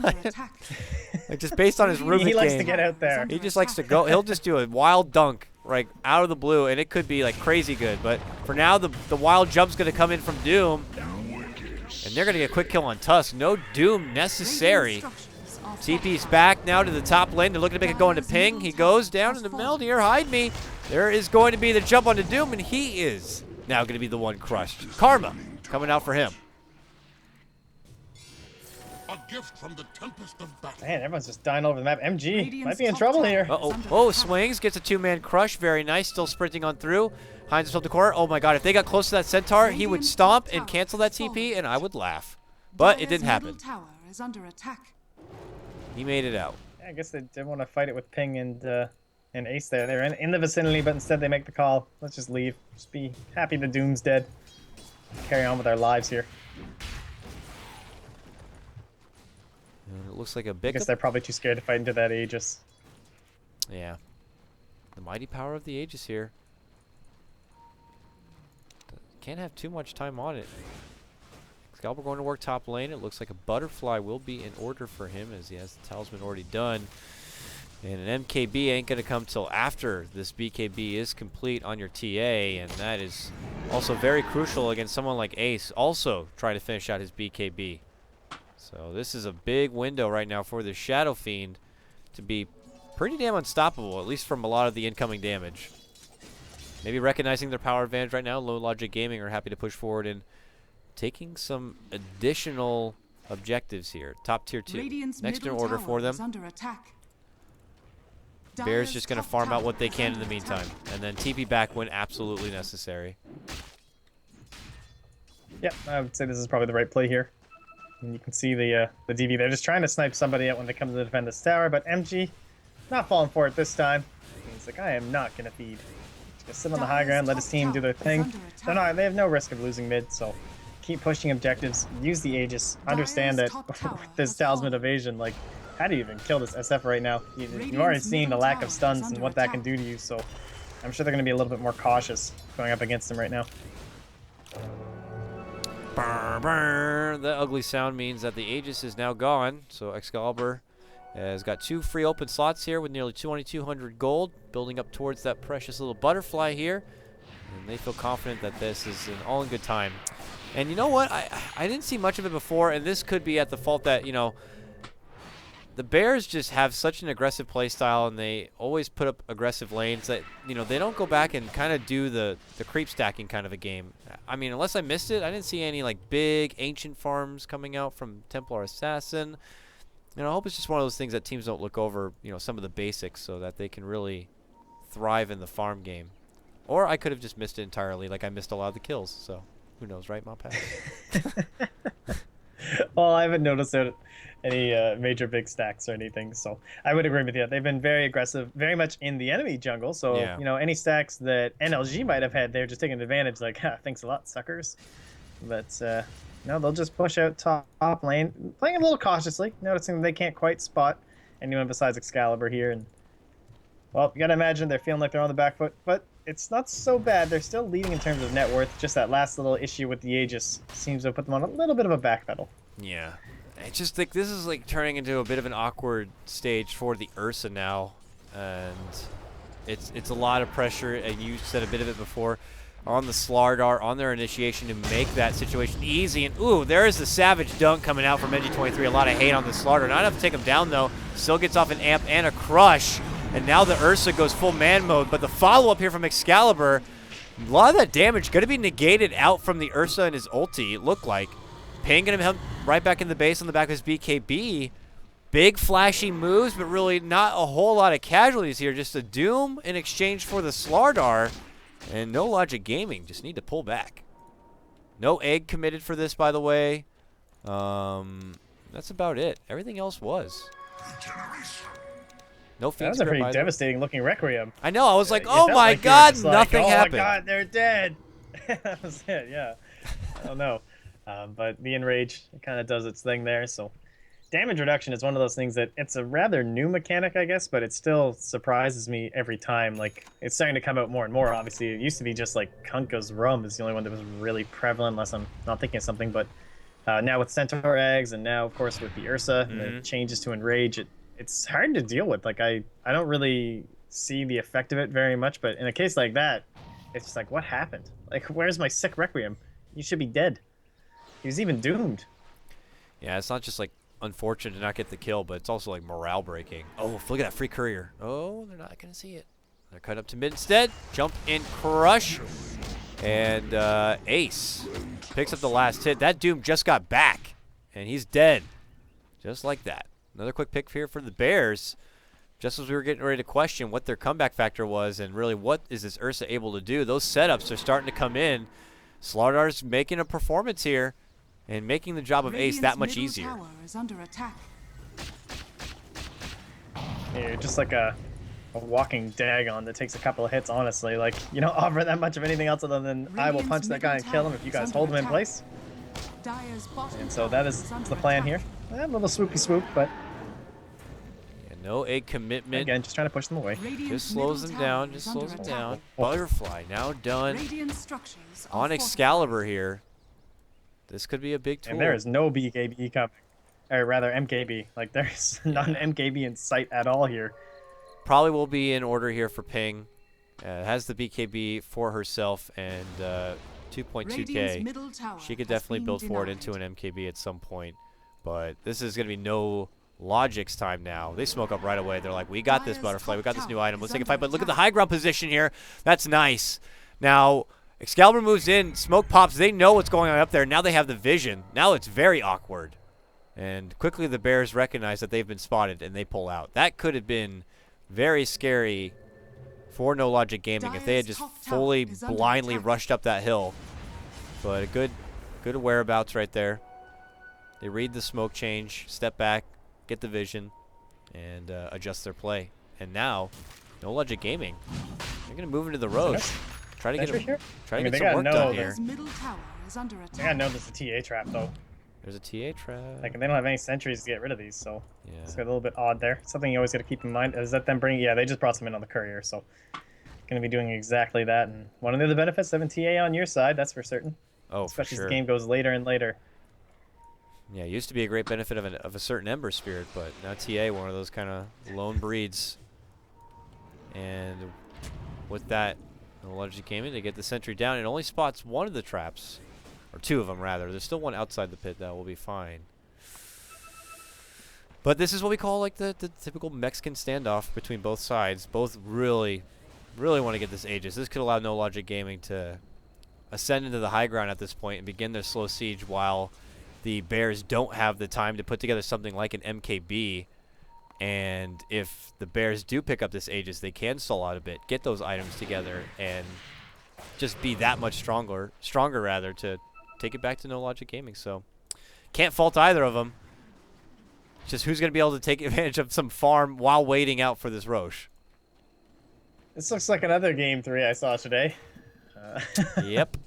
B: Like just based on his Rubik
C: he likes
B: game,
C: to get out there.
B: He just likes to go. He'll just do a wild dunk right out of the blue, and it could be like crazy good. But for now, the wild jump's going to come in from Doom. And they're going to get a quick kill on Tusk. No Doom necessary.
A: Radiant structures are
B: TP's
A: fortified.
B: back now to the top lane. They're looking to make it go into ping. He goes down into Melnir. Hide me. There is going to be the jump onto Doom, and he is now going to be the one crushed. Karma coming out for him.
D: A gift from the tempest of battle.
C: Man, everyone's just dying all over the map. MG
A: Radiant's
C: might be in
A: top
C: trouble
A: tower
C: here.
B: Uh-oh.
A: is under
B: Oh,
A: attack.
B: swings. Gets a two-man crush. Very nice. Still sprinting on through. Hinds himself to corner. Oh, my God. If they got close to that Centaur, he would
A: Radiant's
B: stomp
A: top
B: and
A: tower
B: cancel that
A: has
B: TP,
A: fallen.
B: and I would laugh. But it
A: Dire's
B: didn't happen.
A: middle tower is under attack.
B: He made it out.
C: Yeah, I guess they did want to fight it with Ping and Ace there. They're in the vicinity, but instead they make the call. Let's just leave. Just be happy the Doom's dead. Carry on with our lives here.
B: And it looks like a
C: I
B: big.
C: guess they're probably too scared to fight into that Aegis.
B: Yeah. The mighty power of the Aegis here. Can't have too much time on it. Excalibur going to work top lane. It looks like a butterfly will be in order for him as he has the talisman already done. And an MKB ain't going to come till after this BKB is complete on your TA, and that is also very crucial against someone like Ace, also trying to finish out his BKB. So this is a big window right now for the Shadow Fiend to be pretty damn unstoppable, at least from a lot of the incoming damage. Maybe recognizing their power advantage right now, Low Logic Gaming are happy to push forward and taking some additional objectives here. Top tier 2.
A: Radiant's
B: Next in
A: middle
B: order
A: tower
B: for them.
A: is under attack.
B: Bear's
A: Dire's
B: just going to
A: top
B: farm out
A: tower
B: what they
A: is
B: can in
A: under
B: the
A: attack.
B: meantime. And then TP back when absolutely necessary.
C: Yeah, I would say this is probably the right play here. And you can see the DV. They're just trying to snipe somebody out when they come to defend this tower, but MG not falling for it this time. He's like, I am not going to feed. Just gonna sit on the high ground, let his team do their thing. They have no risk of losing mid, so keep pushing objectives. Use the Aegis. Understand that
A: top tower
C: with this
A: has
C: talisman
A: fallen.
C: evasion, like, how do you even kill this SF right now? You've already
A: Radiant's
C: seen the
A: middle
C: lack
A: tower
C: of
A: is
C: stuns and
A: under
C: what that can
A: attack.
C: do to you, so I'm sure they're going to be a little bit more cautious going up against him right now.
B: Brr, brr. The ugly sound means that the Aegis is now gone. So Excalibur has got 2 free open slots here with nearly 2,200 gold, building up towards that precious little butterfly here. And they feel confident that this is an all in good time. And you know what? I didn't see much of it before, and this could be at the fault that, you know, the Bears just have such an aggressive play style, and they always put up aggressive lanes that, you know, they don't go back and kind of do the creep stacking kind of a game. I mean, unless I missed it, I didn't see any, like, big ancient farms coming out from Templar Assassin. And I hope it's just one of those things that teams don't look over, you know, some of the basics so that they can really thrive in the farm game. Or I could have just missed it entirely, like I missed a lot of the kills. So who knows, right, MotPax?
C: Well, I haven't noticed any major big stacks or anything, so I would agree with you. They've been very aggressive, very much in the enemy jungle, so,
B: Yeah.
C: you know, any stacks that NLG might have had, they're just taking advantage, like, thanks a lot, suckers. But, no, they'll just push out top lane, playing a little cautiously, noticing they can't quite spot anyone besides Excalibur here, and, well, you gotta imagine they're feeling like they're on the back foot, but it's not so bad. They're still leading in terms of net worth. Just that last little issue with the Aegis seems to have put them on a little bit of a back pedal.
B: Yeah. It's just like this is like turning into a bit of an awkward stage for the Ursa now. And it's a lot of pressure, and you said a bit of it before, on the Slardar, on their initiation to make that situation easy. And ooh, there is the savage dunk coming out from NG23. A lot of hate on the Slardar. Not enough to take him down though. Still gets off an amp and a crush. And now the Ursa goes full man mode, but the follow-up here from Excalibur, a lot of that damage going to be negated out from the Ursa and his ulti, it looked like. Pinging him right back in the base on the back of his BKB. Big flashy moves, but really not a whole lot of casualties here. Just a Doom in exchange for the Slardar. And no Logic Gaming, just need to pull back. No egg committed for this, by the way. That's about it. Everything else was. No
C: That
B: feed
C: was a pretty
B: either.
C: devastating looking Requiem.
B: I know. I was like,
C: You
B: oh
C: felt
B: my
C: like you were
B: God,
C: just like,
B: nothing happened.
C: Oh my God, they're dead. That was it, yeah. I don't know. But the Enrage kind of does its thing there. So damage reduction is one of those things that it's a rather new mechanic, I guess, but it still surprises me every time. Like, it's starting to come out more and more. Obviously, it used to be just like Kunkka's Rum is the only one that was really prevalent, unless I'm not thinking of something. But now with Centaur Eggs, and now, of course, with the Ursa, and the changes to Enrage, it's hard to deal with. Like, I don't really see the effect of it very much, but in a case like that, it's just like, what happened? Like, where's my sick Requiem? You should be dead. He was even doomed.
B: Yeah, it's not just like unfortunate to not get the kill, but it's also like morale breaking. Oh, look at that free courier. Oh, they're not gonna see it. They're cut up to mid instead. Jump in, crush, and Ace picks up the last hit. That Doom just got back, and he's dead, just like that. Another quick pick here for the Bears. Just as we were getting ready to question what their comeback factor was and really what is this Ursa able to do, those setups are starting to come in. Slardar's making a performance here and making the job of Ace that much easier.
A: Tower is under attack.
C: Yeah, you're just like a walking Dagon that takes a couple of hits, honestly. Like, you don't offer that much of anything else other than I will punch that guy and kill him if you guys hold him in place. And so that is the plan here. A little swoopy swoop, but
B: no egg commitment.
C: again, just trying to push them away.
B: Just slows them down. Just slows them down. Butterfly now done on Excalibur here. This could be a big tool.
C: And there is no BKB coming. Or rather, MKB. Like, there's not an MKB in sight at all here.
B: Probably will be in order here for Ping. Has the BKB for herself and 2.2k. She could definitely build forward into an MKB at some point. But this is going to be no Logic's time now. They smoke up right away. They're like, we got this Butterfly. We got this new item. Let's take a fight. But look at the high ground position here. That's nice. Now, Excalibur moves in. Smoke pops. They know what's going on up there. Now they have the vision. Now it's very awkward. And quickly the Bears recognize that they've been spotted, and they pull out. That could have been very scary for No Logic Gaming if they had just fully blindly rushed up that hill. But a good whereabouts right there. They read the smoke change, step back, get the vision, and adjust their play. And now, No Logic Gaming, they're going to move into the Roche. Try to get some work done here.
C: I gotta know there's a TA trap, though.
B: There's a TA trap.
C: Like, they don't have any sentries to get rid of these, so
B: yeah.
C: It's a little bit odd there. Something you always got to keep in mind is that them bringing, yeah, they just brought some in on the courier, so going to be doing exactly that. And one of the other benefits, having TA on your side, that's for certain.
B: Oh,
C: especially
B: for sure.
C: as the game goes later and later.
B: Yeah, it used to be a great benefit of a certain Ember Spirit, but now TA, one of those kind of lone breeds. And with that, No Logic Gaming, they get the sentry down. It only spots one of the traps. Or two of them, rather. There's still one outside the pit that will be fine. But this is what we call like the typical Mexican standoff between both sides. Both really want to get this Aegis. This could allow No Logic Gaming to ascend into the high ground at this point and begin their slow siege while the Bears don't have the time to put together something like an MKB. And if the Bears do pick up this Aegis, they can stall out a bit, get those items together, and just be that much stronger rather, to take it back to No Logic Gaming. So can't fault either of them. Just who's going to be able to take advantage of some farm while waiting out for this Roche.
C: This looks like another game 3 I saw today.
B: Yep.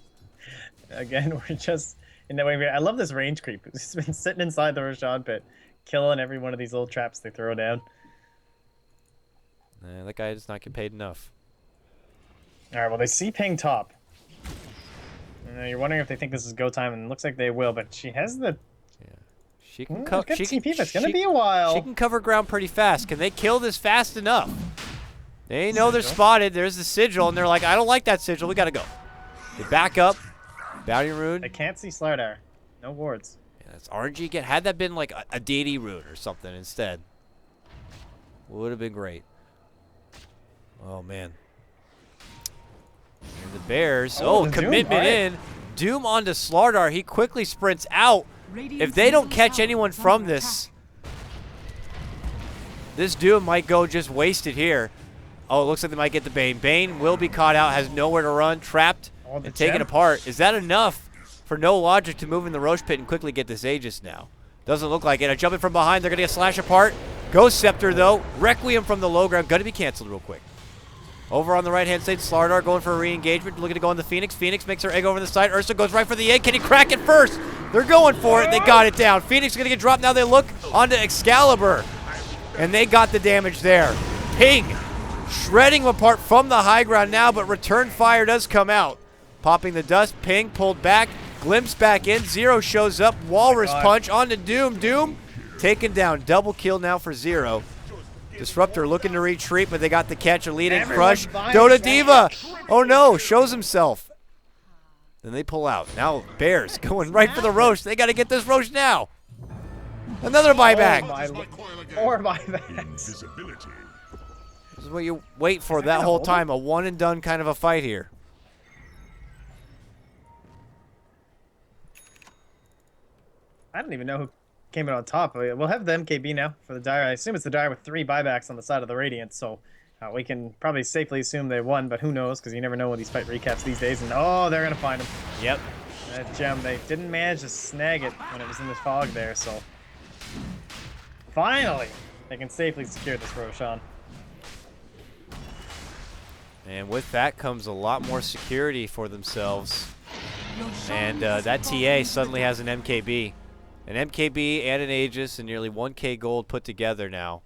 C: Again, we're just in that way. I love this range creep. He's been sitting inside the Roshan pit, killing every one of these little traps they throw down.
B: That guy does not get paid enough.
C: All right, well, they see Ping top. You're wondering if they think this is go time, and it looks like they will, but she has the...
B: Yeah. She can cover.
C: It's going to be a while.
B: She can cover ground pretty fast. Can they kill this fast enough? They know they're spotted. There's the sigil, and they're like, I don't like that sigil. We got to go. They back up. Bounty rune.
C: They can't see Slardar. No wards.
B: Yeah, that's RNG again. Had that been like a deity rune or something instead, would have been great. Oh, man. And the Bears. Oh, commitment in. Doom onto Slardar. He quickly sprints out. If they don't catch anyone from this, this Doom might go just wasted here. Oh, it looks like they might get the Bane. Bane will be caught out, has nowhere to run, trapped and taken apart. Is that enough for No Logic to move in the Roche pit and quickly get this Aegis now? Doesn't look like it. A jumping from behind. They're going to get Slash apart. Ghost Scepter, though. Requiem from the low ground. Going to be canceled real quick. Over on the right-hand side, Slardar going for a re-engagement. Looking to go on the Phoenix. Phoenix makes her egg over the side. Ursa goes right for the egg. Can he crack it first? They're going for it. They got it down. Phoenix is going to get dropped. Now they look onto Excalibur. And they got the damage there. Ping shredding him apart from the high ground now, but return fire does come out. Popping the dust. Ping pulled back. Glimpse back in. Zero shows up. Walrus punch onto Doom. Doom taken down. Double kill now for Zero. Disruptor looking to retreat, but they got the catch. A lead and crush. Dota Diva. Oh no, shows himself. Then they pull out. Now Bears going right for the Roche. They got to get this Roche now. Another buyback.
C: Four buybacks.
D: Invisibility.
B: This is what you wait for that whole time. A one and done kind of a fight here.
C: I don't even know who came in on top. We'll have the MKB now for the Dire. I assume it's the Dire with 3 buybacks on the side of the Radiant, so we can probably safely assume they won, but who knows, because you never know with these fight recaps these days. And oh, they're going to find him.
B: Yep.
C: That gem, they didn't manage to snag it when it was in the fog there, so finally they can safely secure this Roshan.
B: And with that comes a lot more security for themselves. And that TA suddenly has an MKB. An MKB and an Aegis and nearly 1K gold put together now.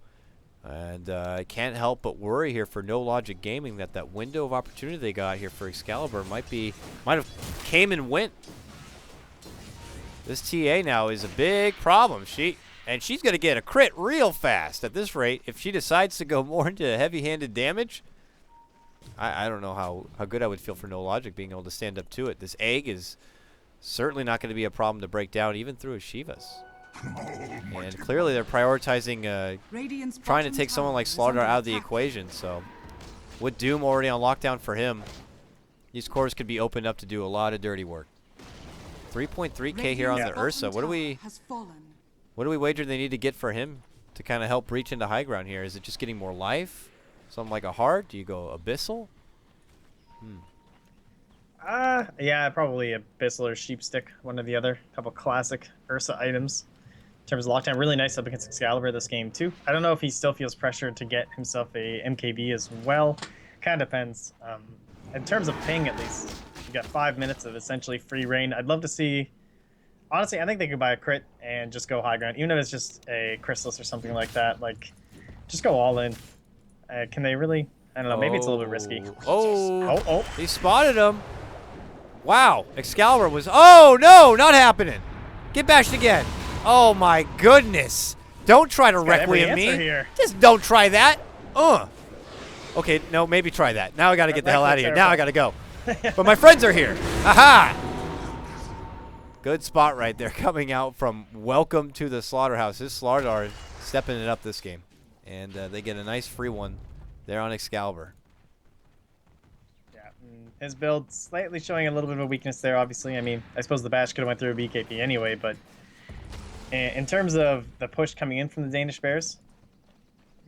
B: And I can't help but worry here for No Logic Gaming that window of opportunity they got here for Excalibur might have came and went. This TA now is a big problem. She's going to get a crit real fast at this rate if she decides to go more into heavy-handed damage. I don't know how good I would feel for No Logic being able to stand up to it. This egg is certainly not going to be a problem to break down even through a Shivas. And clearly they're prioritizing trying to take someone like Slaughter out of the equation. So with Doom already on lockdown for him, these cores could be opened up to do a lot of dirty work. 3.3k here on the Ursa. What do we wager they need to get for him to kind of help breach into high ground here? Is it just getting more life? Something like a heart? Do you go Abyssal?
C: Yeah, probably Abyssal or Sheepstick, one or the other. A couple classic Ursa items. In terms of lockdown, really nice up against Excalibur this game too. I don't know if he still feels pressured to get himself a MKB as well. Kind of depends. In terms of ping, at least, you got 5 minutes of essentially free reign. I'd love to see. Honestly, I think they could buy a crit and just go high ground, even if it's just a Chrysalis or something like that. Like, just go all in. Can they really? I don't know. Maybe it's a little bit risky.
B: Oh! He spotted him. Wow, Excalibur was. Oh no, not happening. Get bashed again. Oh my goodness! Don't try to Requiem me.
C: Here.
B: Just don't try that. Okay, no, maybe try that. Now I got to get the hell out of here. Now I got to go. But my friends are here. Aha! Good spot right there coming out from Welcome to the Slaughterhouse. His Slaughter stepping it up this game. And they get a nice free one there on Excalibur.
C: Yeah, his build slightly showing a little bit of a weakness there, obviously. I mean, I suppose the bash could have went through a BKP anyway, but in terms of the push coming in from the Danish Bears,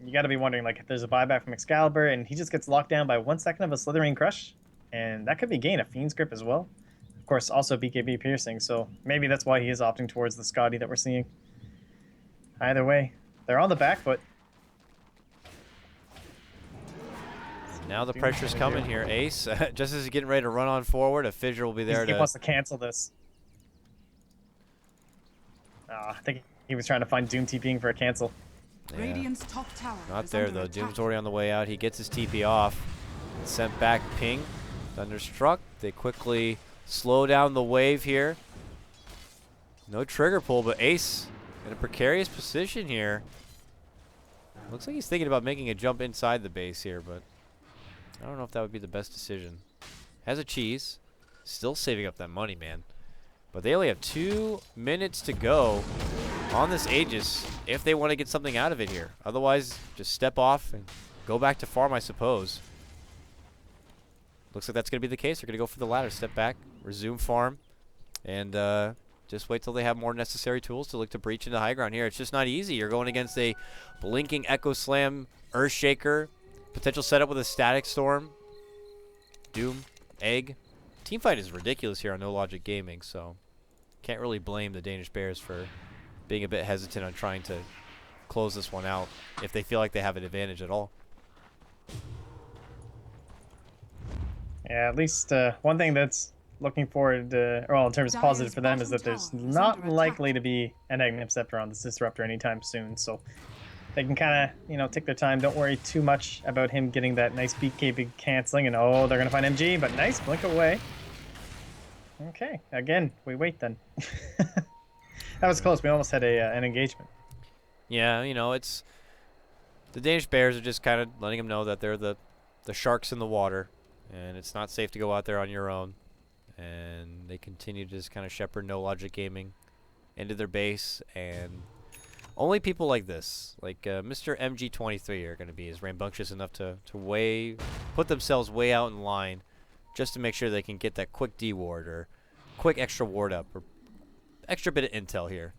C: you got to be wondering, like, if there's a buyback from Excalibur and he just gets locked down by 1 second of a Slithering Crush, and that could be gain, a Fiend's Grip as well. Of course, also BKB Piercing, so maybe that's why he is opting towards the Scotty that we're seeing. Either way, they're on the back foot.
B: Now the pressure's coming here. Ace, just as he's getting ready to run on forward, a Fissure will be there
C: He wants to cancel this. I think he was trying to find Doom TPing for a cancel.
B: Yeah.
A: Radiant's top tower
B: Not
A: is
B: there
A: under
B: though.
A: attack.
B: Doom's already on the way out. He gets his TP off. Sent back ping. Thunderstruck. They quickly slow down the wave here. No trigger pull, but Ace in a precarious position here. Looks like he's thinking about making a jump inside the base here, but I don't know if that would be the best decision. Has a cheese. Still saving up that money, man. But they only have 2 minutes to go on this Aegis if they want to get something out of it here. Otherwise, just step off and go back to farm, I suppose. Looks like that's going to be the case. They're going to go for the ladder. Step back, resume farm, and just wait till they have more necessary tools to look to breach into high ground here. It's just not easy. You're going against a blinking Echo Slam, Earthshaker, potential setup with a Static Storm, Doom, Egg. Teamfight is ridiculous here on No Logic Gaming, so can't really blame the Danish Bears for being a bit hesitant on trying to close this one out if they feel like they have an advantage at all.
C: Yeah, at least one thing that's looking forward, well, in terms of positive for them, is that there's not likely to be an Aghanim Scepter on this Disruptor anytime soon, so they can kind of, you know, take their time. Don't worry too much about him getting that nice BKB canceling, and oh, they're going to find MG, but nice, blink away. Okay, again, we wait then. That was close. We almost had an engagement.
B: Yeah, you know, it's the Danish Bears are just kind of letting them know that they're the sharks in the water, and it's not safe to go out there on your own. and they continue to just kind of shepherd No Logic Gaming into their base, and only people like this, like Mr. MG23, are going to be as rambunctious enough to put themselves way out in line just to make sure they can get that quick D ward or quick extra ward up or extra bit of intel here.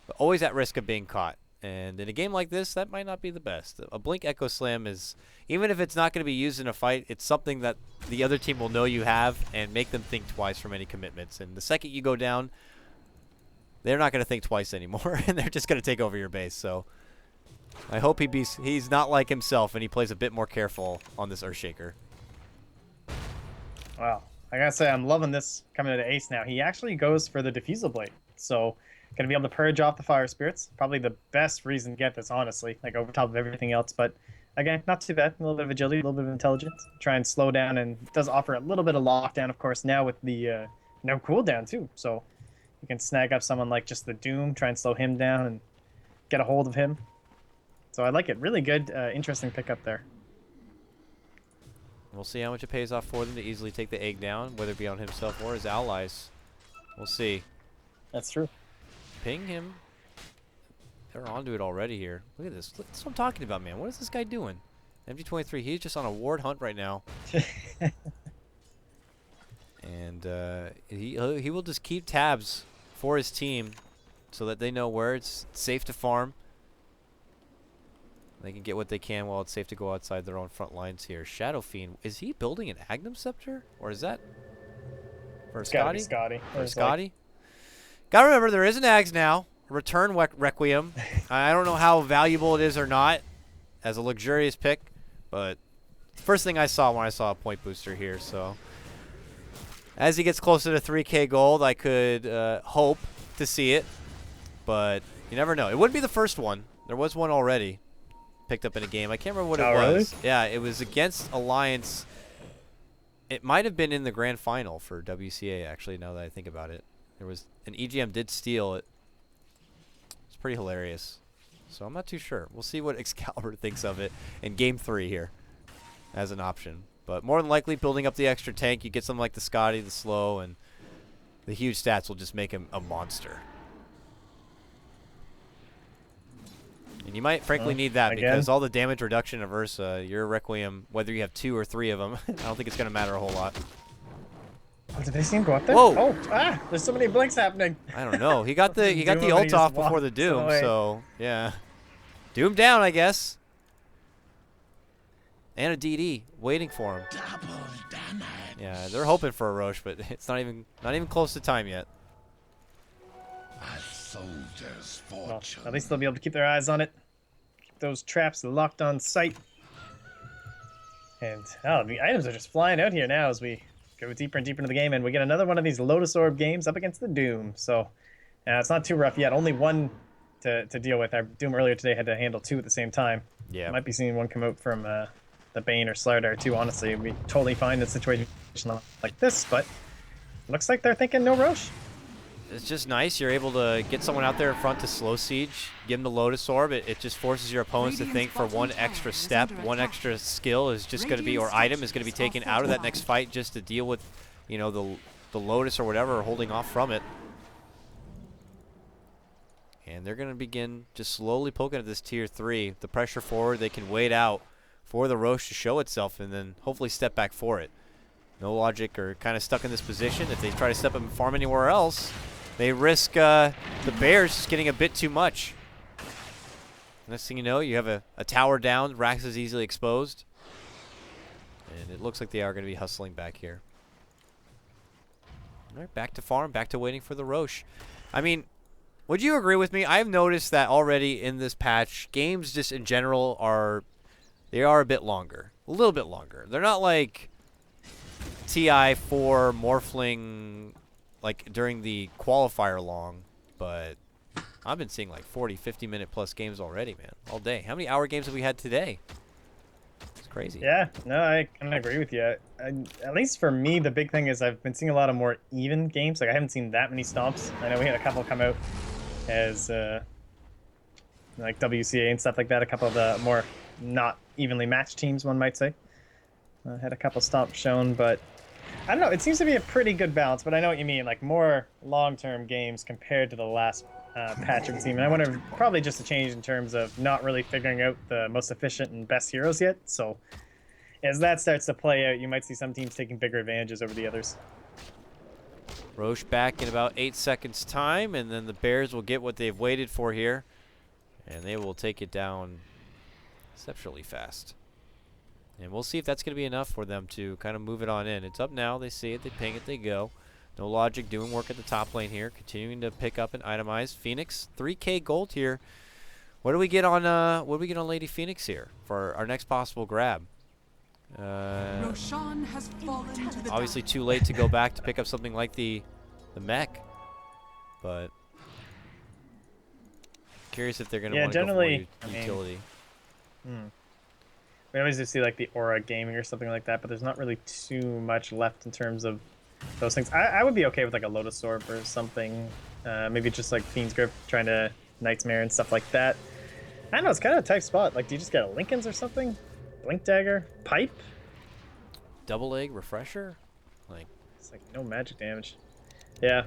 B: But always at risk of being caught. And in a game like this, that might not be the best. A Blink Echo Slam is, even if it's not going to be used in a fight, it's something that the other team will know you have and make them think twice from any commitments. And the second you go down, they're not going to think twice anymore, and they're just going to take over your base. So I hope he's not like himself and he plays a bit more careful on this Earthshaker.
C: Wow. I gotta say, I'm loving this coming into Ace now. He actually goes for the Diffusal Blade. So gonna be able to purge off the Fire Spirits. Probably the best reason to get this, honestly, like over top of everything else. But again, not too bad. A little bit of agility, a little bit of intelligence. Try and slow down, and it does offer a little bit of lockdown, of course, now with the no cooldown too. So you can snag up someone like just the Doom, try and slow him down and get a hold of him. So I like it. Really good, interesting pickup there.
B: We'll see how much it pays off for them to easily take the egg down, whether it be on himself or his allies. We'll see.
C: That's true.
B: Ping him. They're onto it already here. Look at this. Look, that's what I'm talking about, man. What is this guy doing? MG23, he's just on a ward hunt right now. And he will just keep tabs for his team so that they know where it's safe to farm. They can get what they can while it's safe to go outside their own front lines here. Shadow Fiend, is he building an Agnum Scepter? Or is that for Scotty?
C: Scotty.
B: For Scotty? Gotta remember, there is an Ags now. Return Requiem. I don't know how valuable it is or not as a luxurious pick, but first thing I saw when I saw a point booster here. So as he gets closer to 3K gold, I could hope to see it, but you never know. It wouldn't be the first one. There was one already picked up in a game. I can't remember what it was.
C: Really?
B: Yeah, it was against Alliance. It might have been in the grand final for WCA, actually, now that I think about it. There was an EGM did steal it. It's pretty hilarious. So I'm not too sure. We'll see what Excalibur thinks of it in Game 3 here as an option. But more than likely, building up the extra tank, you get something like the Scotty, the slow, and the huge stats will just make him a monster. And you might frankly need that because all the damage reduction of Ursa, your Requiem, whether you have 2 or 3 of them, I don't think it's going to matter a whole lot.
C: Oh, did they see him go up there?
B: Whoa!
C: Oh, there's so many blinks happening.
B: I don't know. He got the ult off before the Doom, so yeah. Doom down, I guess. And a DD waiting for him.
D: Double damage.
B: Yeah, they're hoping for a Roche, but it's not even close to time yet.
D: A soldier's
C: Well,
D: fortune.
C: at least they'll be able to keep their eyes on it. Keep those traps locked on sight. And the items are just flying out here now as we go deeper and deeper into the game, and we get another one of these Lotus Orb games up against the Doom. So it's not too rough yet. Only one to deal with. Our Doom earlier today had to handle 2 at the same time.
B: Yeah.
C: Might be seeing one come out from the Bane or Slardar too. Honestly, we'd be totally fine in a situation like this, but looks like they're thinking no Roche.
B: It's just nice. You're able to get someone out there in front to slow siege, give them the Lotus Orb. It just forces your opponents to think for one extra step, one extra skill is just going to be, or item is going to be taken out of that next fight just to deal with, you know, the Lotus or whatever, or holding off from it. And they're going to begin just slowly poking at this tier 3. The pressure forward, they can wait out for the Roche to show itself and then hopefully step back for it. No Logic are kind of stuck in this position. If they try to step up and farm anywhere else, they risk the Bears just getting a bit too much. Next thing you know, you have a tower down. Rax is easily exposed. And it looks like they are going to be hustling back here. All right, back to farm, back to waiting for the Roche. I mean, would you agree with me? I've noticed that already in this patch, games just in general are a bit longer. A little bit longer. They're not like TI4 Morphling like during the qualifier long, but I've been seeing like 40, 50 minute plus games already, man, all day. How many hour games have we had today? It's crazy.
C: Yeah, no, I kind of agree with you. At least for me, the big thing is I've been seeing a lot of more even games. Like I haven't seen that many stomps. I know we had a couple come out as like WCA and stuff like that. A couple of the more not evenly matched teams, one might say. Had a couple stomps shown, but I don't know. It seems to be a pretty good balance, but I know what you mean. Like more long-term games compared to the last patch of the team. And I wonder probably just a change in terms of not really figuring out the most efficient and best heroes yet. So as that starts to play out, you might see some teams taking bigger advantages over the others.
B: Roche back in about 8 seconds time, and then the Bears will get what they've waited for here, and they will take it down exceptionally fast. And we'll see if that's going to be enough for them to kind of move it on in. It's up now. They see it. They ping it. They go. No Logic doing work at the top lane here, continuing to pick up and itemize. Phoenix, 3K gold here. What do we get on? What do we get on Lady Phoenix here for our next possible grab?
A: Roshan has fallen to the
B: Obviously,
A: dark.
B: too late to go back to pick up something like the mech, but curious if they're going to want to go for more
C: generally,
B: utility.
C: We always just see like the Aura Gaming or something like that, but there's not really too much left in terms of those things. I would be okay with like a Lotus Orb or something. Maybe just like Fiend's Grip trying to Nightmare and stuff like that. I don't know, it's kind of a tight spot. Like, do you just get a Lincoln's or something? Blink Dagger? Pipe?
B: Double egg refresher? Like,
C: It's like no magic damage. Yeah.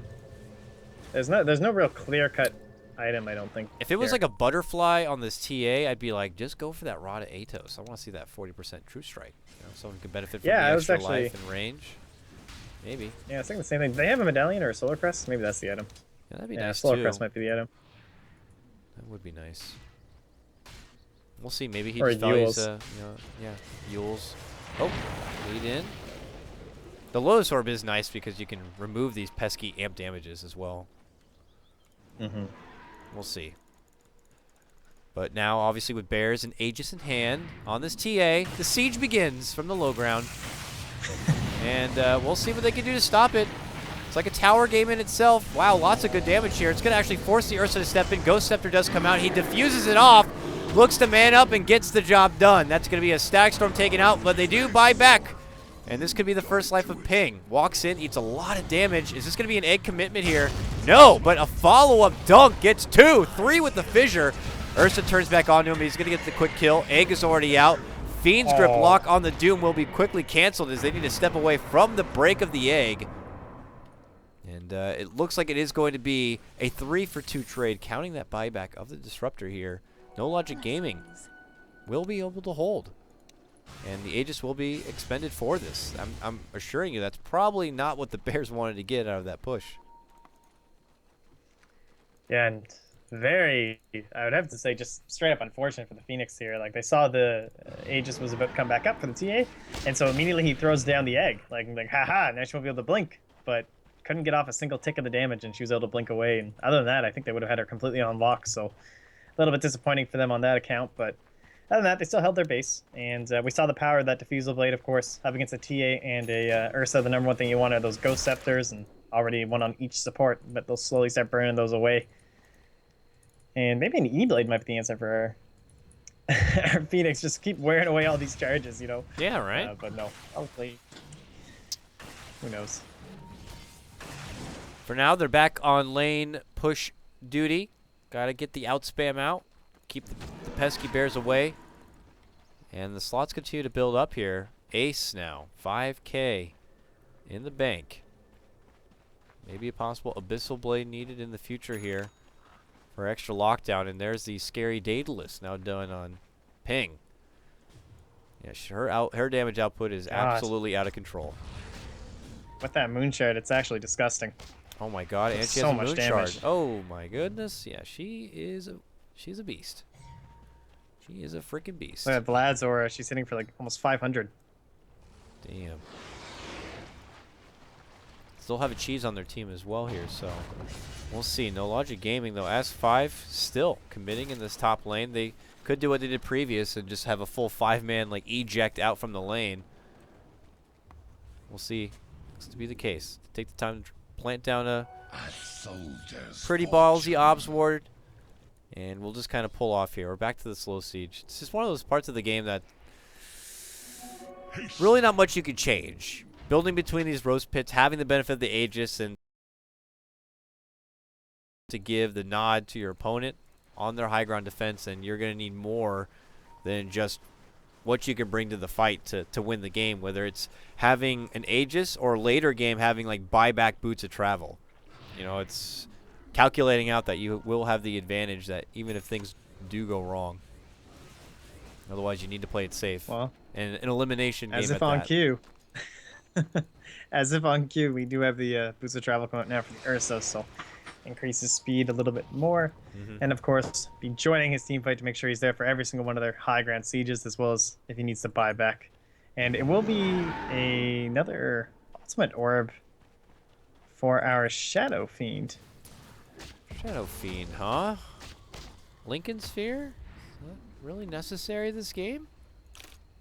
C: There's no real clear-cut item, I don't think.
B: if it was
C: here.
B: like a butterfly on this TA, I'd be like, just go for that Rod of Atos. I want to see that 40% True Strike. You know, someone could benefit from
C: Yeah,
B: the
C: I was
B: extra
C: actually-
B: life and range. Maybe.
C: Yeah, I was thinking the same thing. Do they have a medallion or a Solar Crest? Maybe that's the item.
B: Yeah, that'd be
C: Yeah,
B: nice
C: Solar
B: too.
C: Crest might be the item.
B: That would be nice. We'll see. Maybe he
C: Or
B: just values,
C: Yules.
B: Yules. Oh, lead in. The Lotus Orb is nice because you can remove these pesky amp damages as well. We'll see. But now, obviously, with Bears and Aegis in hand on this TA, the siege begins from the low ground. And we'll see what they can do to stop it. It's like a tower game in itself. Wow, lots of good damage here. It's going to actually force the Ursa to step in. Ghost Scepter does come out. He diffuses it off, looks to man up, and gets the job done. That's going to be a Static Storm taken out, but they do buy back. And this could be the first life of Ping. Walks in, eats a lot of damage. Is this going to be an egg commitment here? No, but a follow-up dunk gets 2. 3 with the fissure. Ursa turns back onto him, but he's going to get the quick kill. Egg is already out. Fiend's Grip lock on the Doom will be quickly canceled as they need to step away from the break of the egg. And it looks like it is going to be a 3-for-2 trade, counting that buyback of the Disruptor here. No Logic Gaming will be able to hold. And the Aegis will be expended for this. I'm assuring you that's probably not what the Bears wanted to get out of that push.
C: Yeah, and I would have to say, just straight up unfortunate for the Phoenix here. Like, they saw the Aegis was about to come back up for the TA, and so immediately he throws down the egg. Like haha, now she won't be able to blink. But couldn't get off a single tick of the damage, and she was able to blink away. And other than that, I think they would have had her completely on lock. So a little bit disappointing for them on that account, but other than that, they still held their base. And we saw the power of that Diffusal Blade, of course, up against a TA and a Ursa. The number one thing you want are those Ghost Scepters, and already one on each support, but they'll slowly start burning those away. And maybe an E-Blade might be the answer for our Phoenix. Just keep wearing away all these charges, you know?
B: Yeah, right?
C: But no, hopefully, who knows?
B: For now, they're back on lane push duty. Gotta get the outspam out. Keep the pesky Bears away. And the slots continue to build up here. Ace now, 5K in the bank. Maybe a possible Abyssal Blade needed in the future here for extra lockdown. And there's the scary Daedalus now done on Ping. Yeah, her damage output is absolutely out of control.
C: With that Moon Shard, it's actually disgusting.
B: Oh my god, and she
C: So
B: has a
C: much
B: Moon
C: damage.
B: Shard. Oh my goodness. Yeah, she's a beast. She is a freaking beast.
C: Look at Vlad's Aura. She's hitting for like almost 500.
B: Damn. Still have a cheese on their team as well here, so we'll see. No Logic Gaming though. S5 still committing in this top lane. They could do what they did previous and just have a full 5-man like eject out from the lane. We'll see. Looks to be the case. Take the time to plant down a pretty ballsy Obs Ward. And we'll just kind of pull off here. We're back to the slow siege. It's just one of those parts of the game that really not much you could change. Building between these roast pits, having the benefit of the Aegis, and to give the nod to your opponent on their high ground defense, and you're going to need more than just what you can bring to the fight to win the game, whether it's having an Aegis or later game having like buyback boots of travel. You know, it's calculating out that you will have the advantage that even if things do go wrong. Otherwise, you need to play it safe.
C: Well,
B: and an elimination game
C: as if
B: at
C: on
B: that.
C: cue. As if on cue, we do have the boots of travel coming out now for the Ursa, so increases speed a little bit more. And of course, be joining his team fight to make sure he's there for every single one of their high ground sieges, as well as if he needs to buy back. And it will be another ultimate orb for our Shadow Fiend.
B: Shadow Fiend, huh? Lincoln Sphere? Is that really necessary this game?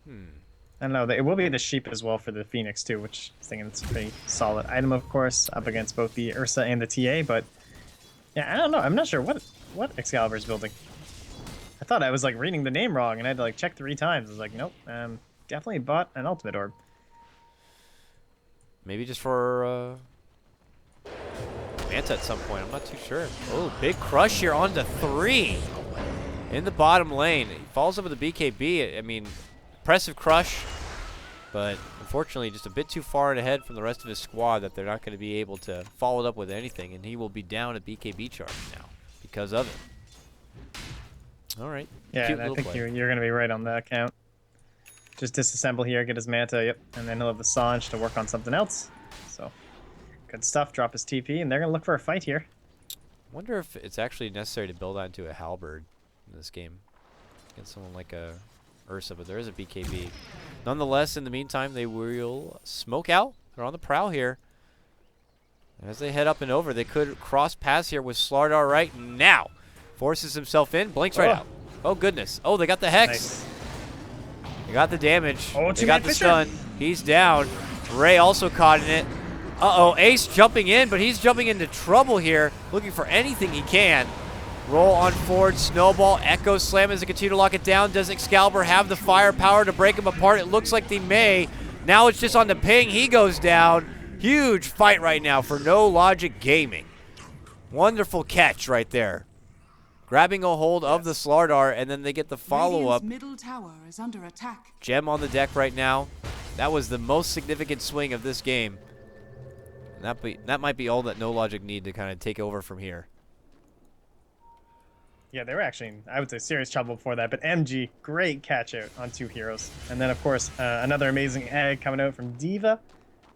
C: I don't know, it will be the sheep as well for the Phoenix too, which I think it's a pretty solid item, of course, up against both the Ursa and the TA, but yeah, I don't know. I'm not sure what Excalibur's building. I thought I was like reading the name wrong, and I had to like check 3 times. I was like, nope, definitely bought an ultimate orb.
B: Maybe just for Manta at some point. I'm not too sure. Oh, big crush here onto 3 in the bottom lane. He falls over the BKB. I mean, impressive crush, but unfortunately just a bit too far ahead from the rest of his squad that they're not going to be able to follow it up with anything, and he will be down a BKB charge now because of it. All right.
C: Yeah,
B: Cute
C: I
B: little
C: think
B: play.
C: you're going to be right on that count. Just disassemble here, get his Manta, yep, and then he'll have the Sange to work on something else. So, good stuff. Drop his TP, and they're going to look for a fight here.
B: Wonder if it's actually necessary to build onto a halberd in this game against someone like a Ursa, but there is a BKB. Nonetheless, in the meantime, they will smoke out. They're on the prowl here. As they head up and over, they could cross paths here with Slardar right now. Forces himself in, blinks right out. Oh, goodness. Oh, they got the Hex.
C: Nice.
B: They got the damage.
C: Oh,
B: They got
C: two-man
B: the
C: Fisher.
B: stun. He's down. Ray also caught in it. Uh-oh, Ace jumping in, but he's jumping into trouble here, looking for anything he can. Roll on forward, snowball, echo slam as they continue to lock it down. Does Excalibur have the firepower to break him apart? It looks like they may. Now it's just on the ping. He goes down. Huge fight right now for No Logic Gaming. Wonderful catch right there. Grabbing a hold of the Slardar, and then they get the follow-up.
A: Radiant's middle tower is under attack.
B: Gem on the deck right now. That was the most significant swing of this game. And that might be all that No Logic need to kind of take over from here.
C: Yeah, they were actually, I would say, serious trouble before that. But MG, great catch out on 2 heroes. And then, of course, another amazing egg coming out from Diva.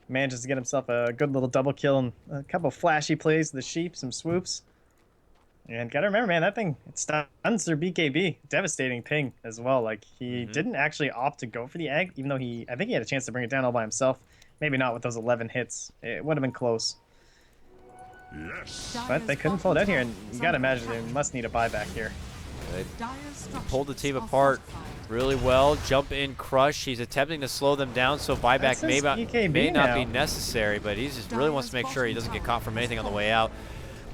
C: Manages to get himself a good little double kill and a couple flashy plays to the sheep, some swoops. And gotta remember, man, that thing, it stuns their BKB. Devastating ping as well. Like, he didn't actually opt to go for the egg, even though I think he had a chance to bring it down all by himself. Maybe not with those 11 hits. It would have been close.
D: Yes.
C: But they couldn't pull it out here, and you gotta imagine they must need a buyback here.
B: They
A: Dire's structures
B: pulled the team
A: are
B: apart
A: fortified.
B: really well. Jump in, crush. He's attempting to slow them down, so buyback
C: That's
B: may
C: his
B: not
C: BKB
B: be
C: now.
B: necessary, but he just really wants to make sure he doesn't get caught from anything on the way out.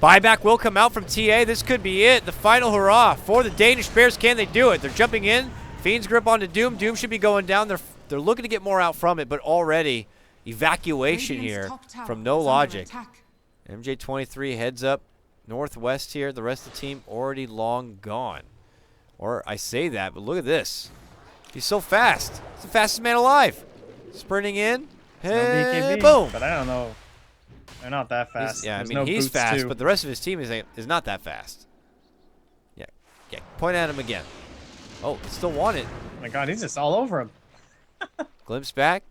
B: Buyback will come out from TA. This could be it. The final hurrah for the Danish Bears. Can they do it? They're jumping in. Fiend's grip onto Doom. Doom should be going down. They're looking to get more out from it, but already evacuation
A: Radiant's
B: here
A: top tower
B: from No
A: is under
B: Logic.
A: attack.
B: MJ23 heads up northwest here. The rest of the team already long gone. Or I say that, but look at this. He's so fast. He's the fastest man alive. Sprinting in.
C: No
B: Hey,
C: BKB,
B: boom.
C: but I don't know. They're not that fast.
B: Yeah, I
C: There's
B: mean,
C: no
B: he's
C: boots
B: fast,
C: too.
B: but the rest of his team is not that fast. Yeah, point at him again. Oh, still want it.
C: Oh my god, he's just all over him.
B: Glimpse back.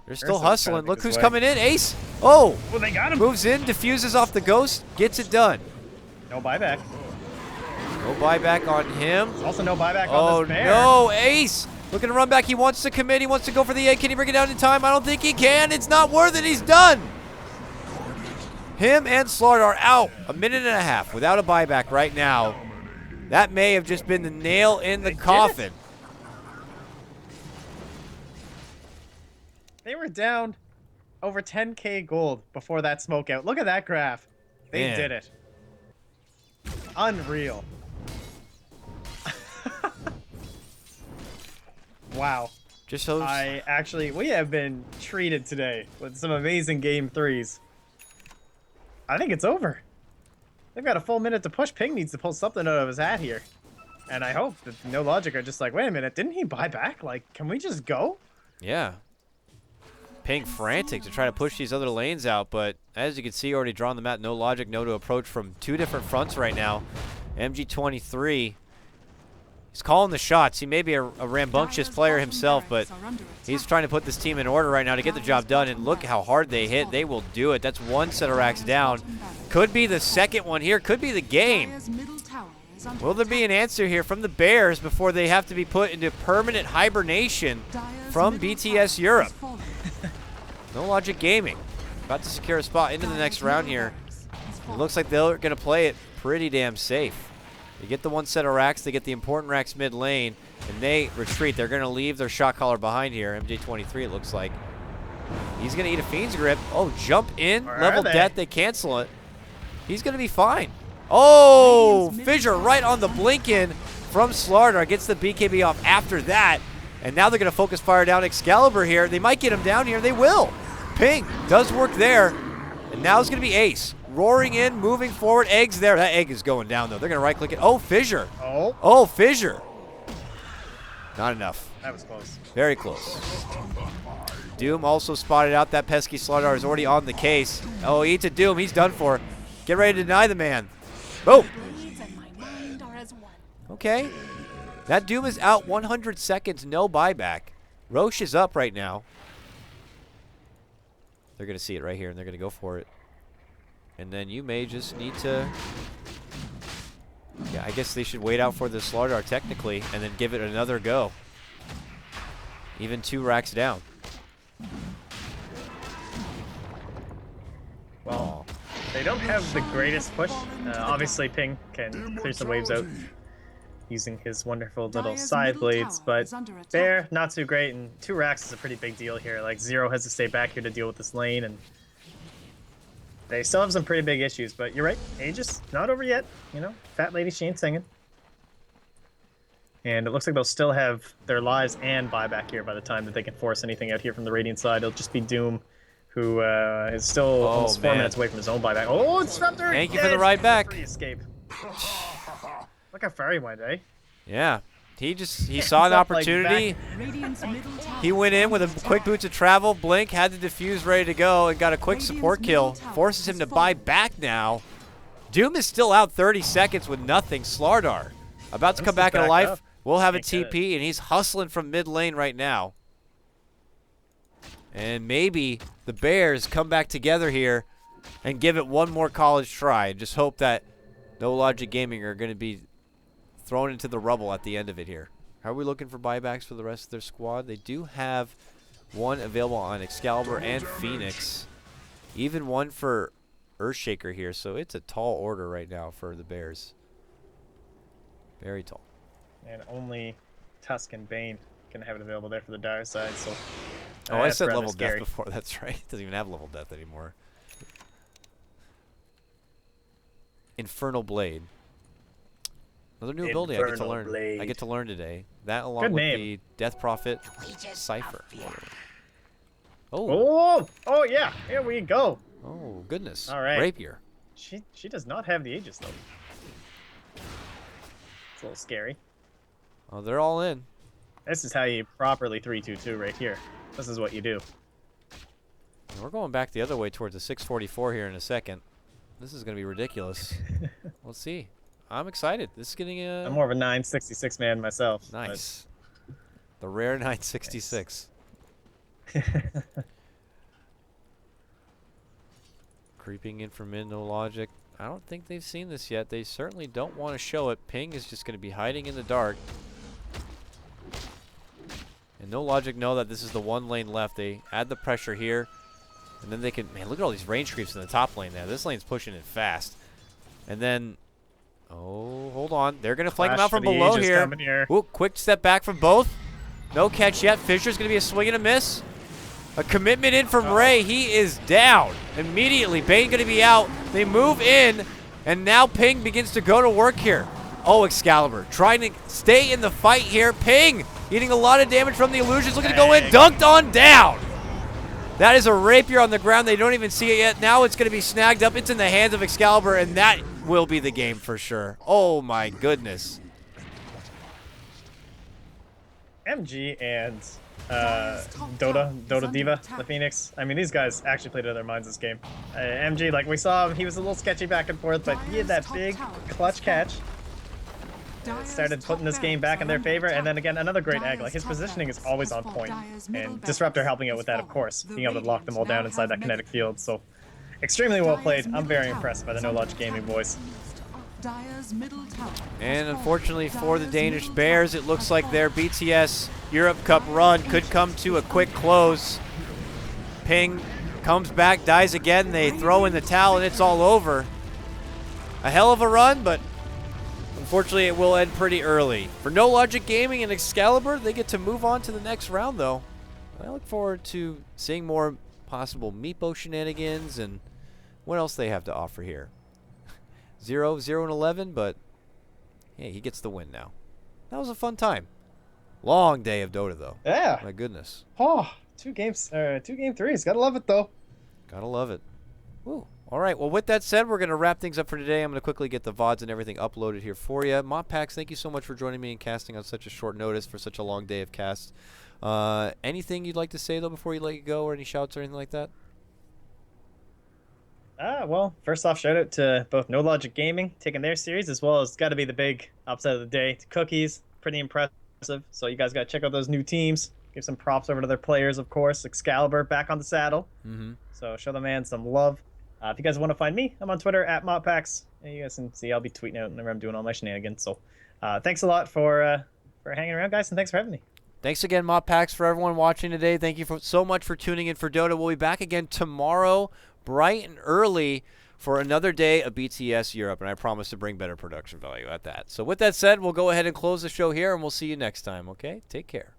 B: They're still
C: Ursa's trying to
B: hustling.
C: make
B: Look
C: his
B: who's
C: way.
B: coming in. Ace. Oh,
C: Well, they got him.
B: moves in, diffuses off the ghost, gets it done.
C: No buyback.
B: No buyback on him.
C: There's also no buyback
B: Oh,
C: on this bear.
B: no, Ace. Looking to run back. He wants to commit. He wants to go for the egg. Can he bring it down in time? I don't think he can. It's not worth it. He's done. Him and Slard are out. A minute and a half without a buyback right now. That may have just been the nail in the
C: They did it.
B: coffin.
C: They were down over 10k gold before that smoke out. Look at that graph. They
B: Man.
C: did it. Unreal. Wow.
B: Just so
C: We have been treated today with some amazing game 3s. I think it's over. They've got a full minute to push. Ping needs to pull something out of his hat here. And I hope that No Logic are just like, wait a minute, didn't he buy back? Like, can we just go?
B: Yeah. Ping frantic to try to push these other lanes out, but as you can see, already drawn them out. No Logic, no to approach from two different fronts right now. MG23, he's calling the shots. He may be a rambunctious player himself, but he's trying to put this team in order right now to get the job done, and look how hard they hit. They will do it. That's one set of racks down. Could be the second one here. Could be the game. Will there be an answer here from the Bears before they have to be put into permanent hibernation from BTS Europe? No Logic Gaming about to secure a spot into the next round here. It looks like they're going to play it pretty damn safe. They get the one set of racks, they get the important racks mid lane, and they retreat. They're going to leave their shot caller behind here. MJ23, it looks like. He's going to eat a Fiend's Grip. Oh, jump in, level death, they cancel it. He's going to be fine. Oh, Fissure right on the blink in from Slardar. Gets the BKB off after that. And now they're going to focus fire down Excalibur here. They might get him down here. They will. Ping does work there. And now it's going to be Ace. Roaring in, moving forward. Egg's there. That egg is going down, though. They're going to right-click it. Oh, Fissure. Oh, Fissure. Not enough.
C: That was close.
B: Very close. Doom also spotted out. That pesky Slardar is already on the case. Oh, he eats a Doom. He's done for. Get ready to deny the man. Boom. Okay. That Doom is out 100 seconds, no buyback. Roche is up right now. They're going to see it right here, and they're going to go for it. And then you may just need to... Yeah, I guess they should wait out for the Slardar technically, and then give it another go. Even 2 racks down.
C: Well, they don't have the greatest push. Obviously, Ping can clear some waves out using his wonderful little side blades, but Bear, not too great, and 2 racks is a pretty big deal here. Like, Zero has to stay back here to deal with this lane, and they still have some pretty big issues, but you're right, Aegis, not over yet, you know, Fat Lady she ain't singing. And it looks like they'll still have their lives and buyback here by the time that they can force anything out here from the Radiant side. It'll just be Doom, who is still almost 4 minutes away from his own buyback. Oh, it's Disruptor!
B: Thank you for the ride back.
C: Free escape. Look how far he went, eh?
B: Yeah. He saw an opportunity. He went in with a quick boots of travel, blink, had the defuse ready to go, and got a quick support kill. Forces him to buy back now. Doom is still out 30 seconds with nothing. Slardar about to come back into life. We'll have a TP, and he's hustling from mid lane right now. And maybe the Bears come back together here and give it one more college try. And just hope that No Logic Gaming are going to be thrown into the rubble at the end of it here. How are we looking for buybacks for the rest of their squad? They do have one available on Excalibur and Phoenix. Even one for Earthshaker here. So it's a tall order right now for the Bears. Very tall.
C: And only Tusk and Bane can have it available there for the Dire side. So,
B: oh, I said level death before. That's right. It doesn't even have level death anymore. Infernal Blade. Another new ability I get to learn. I get to learn today. That along with the Death Prophet Cypher.
C: Oh yeah. Here we go.
B: Oh goodness.
C: All right.
B: Rapier.
C: She does not have the Aegis though. It's a little scary.
B: Oh, they're all in.
C: This is how you properly 3-2-2 right here. This is what you do.
B: And we're going back the other way towards the 644 here in a second. This is going to be ridiculous. Let's see. I'm excited. This is getting a...
C: I'm more of a 966 man myself.
B: Nice. The rare 966. Nice. Creeping in from mid, No Logic. I don't think they've seen this yet. They certainly don't want to show it. Ping is just going to be hiding in the dark. And No Logic know that this is the one lane left. They add the pressure here. And then they can... Man, look at all these range creeps in the top lane there. This lane's pushing it fast. And then... Oh, hold on. They're going to flank him out from below here. Ooh, quick step back from both. No catch yet. Fisher's going to be a swing and a miss. A commitment in from Ray. He is down immediately. Bane going to be out. They move in, and now Ping begins to go to work here. Oh, Excalibur trying to stay in the fight here. Ping eating a lot of damage from the illusions. Looking to go in. Dunked on down. That is a rapier on the ground. They don't even see it yet. Now it's going to be snagged up. It's in the hands of Excalibur, and that will be the game for sure. Oh, my goodness.
C: MG and
A: Dyer's top
C: Dota
A: tower is under
C: Diva,
A: attack.
C: the Phoenix. I mean, these guys actually played out of their minds this game. MG, like we saw him, he was a little sketchy back and forth, but he had that big clutch catch. Started putting this game back in their favor, and then again, another great egg. Like, his positioning is always on point, and Disruptor helping out with that, of course, being able to lock them all down inside that kinetic field. So, extremely well played. I'm very impressed by the No Logic Gaming boys.
A: Dyer's middle tower
B: And unfortunately for the Danish Bears, it looks like their BTS Europe Cup run could come to a quick close. Ping comes back, dies again. They throw in the towel, and it's all over. A hell of a run, but unfortunately it will end pretty early. For No Logic Gaming and Excalibur, they get to move on to the next round, though. I look forward to seeing more possible Meepo shenanigans and what else they have to offer here. 0, 0, and 11, but hey, he gets the win now. That was a fun time. Long day of Dota, though.
C: Yeah.
B: My goodness.
C: Oh, two game threes. Gotta love it, though.
B: Gotta love it. Woo. All right, well, with that said, we're going to wrap things up for today. I'm going to quickly get the VODs and everything uploaded here for you. MotPax, thank you so much for joining me and casting on such a short notice for such a long day of casts. Anything you'd like to say, though, before you let you go, or any shouts or anything like that?
C: Well, first off, shout out to both No Logic Gaming taking their series, as well as got to be the big upset of the day to Cookies. Pretty impressive. So you guys got to check out those new teams. Give some props over to their players, of course. Excalibur back on the saddle. So show the man some love. If you guys want to find me, I'm on Twitter at MotPax. And you guys can see I'll be tweeting out whenever I'm doing all my shenanigans. So thanks a lot for hanging around, guys, and thanks for having me.
B: Thanks again, MotPax, for everyone watching today. Thank you so much for tuning in for Dota. We'll be back again tomorrow, bright and early, for another day of BTS Europe, and I promise to bring better production value at that. So with that said, we'll go ahead and close the show here, and we'll see you next time, okay? Take care.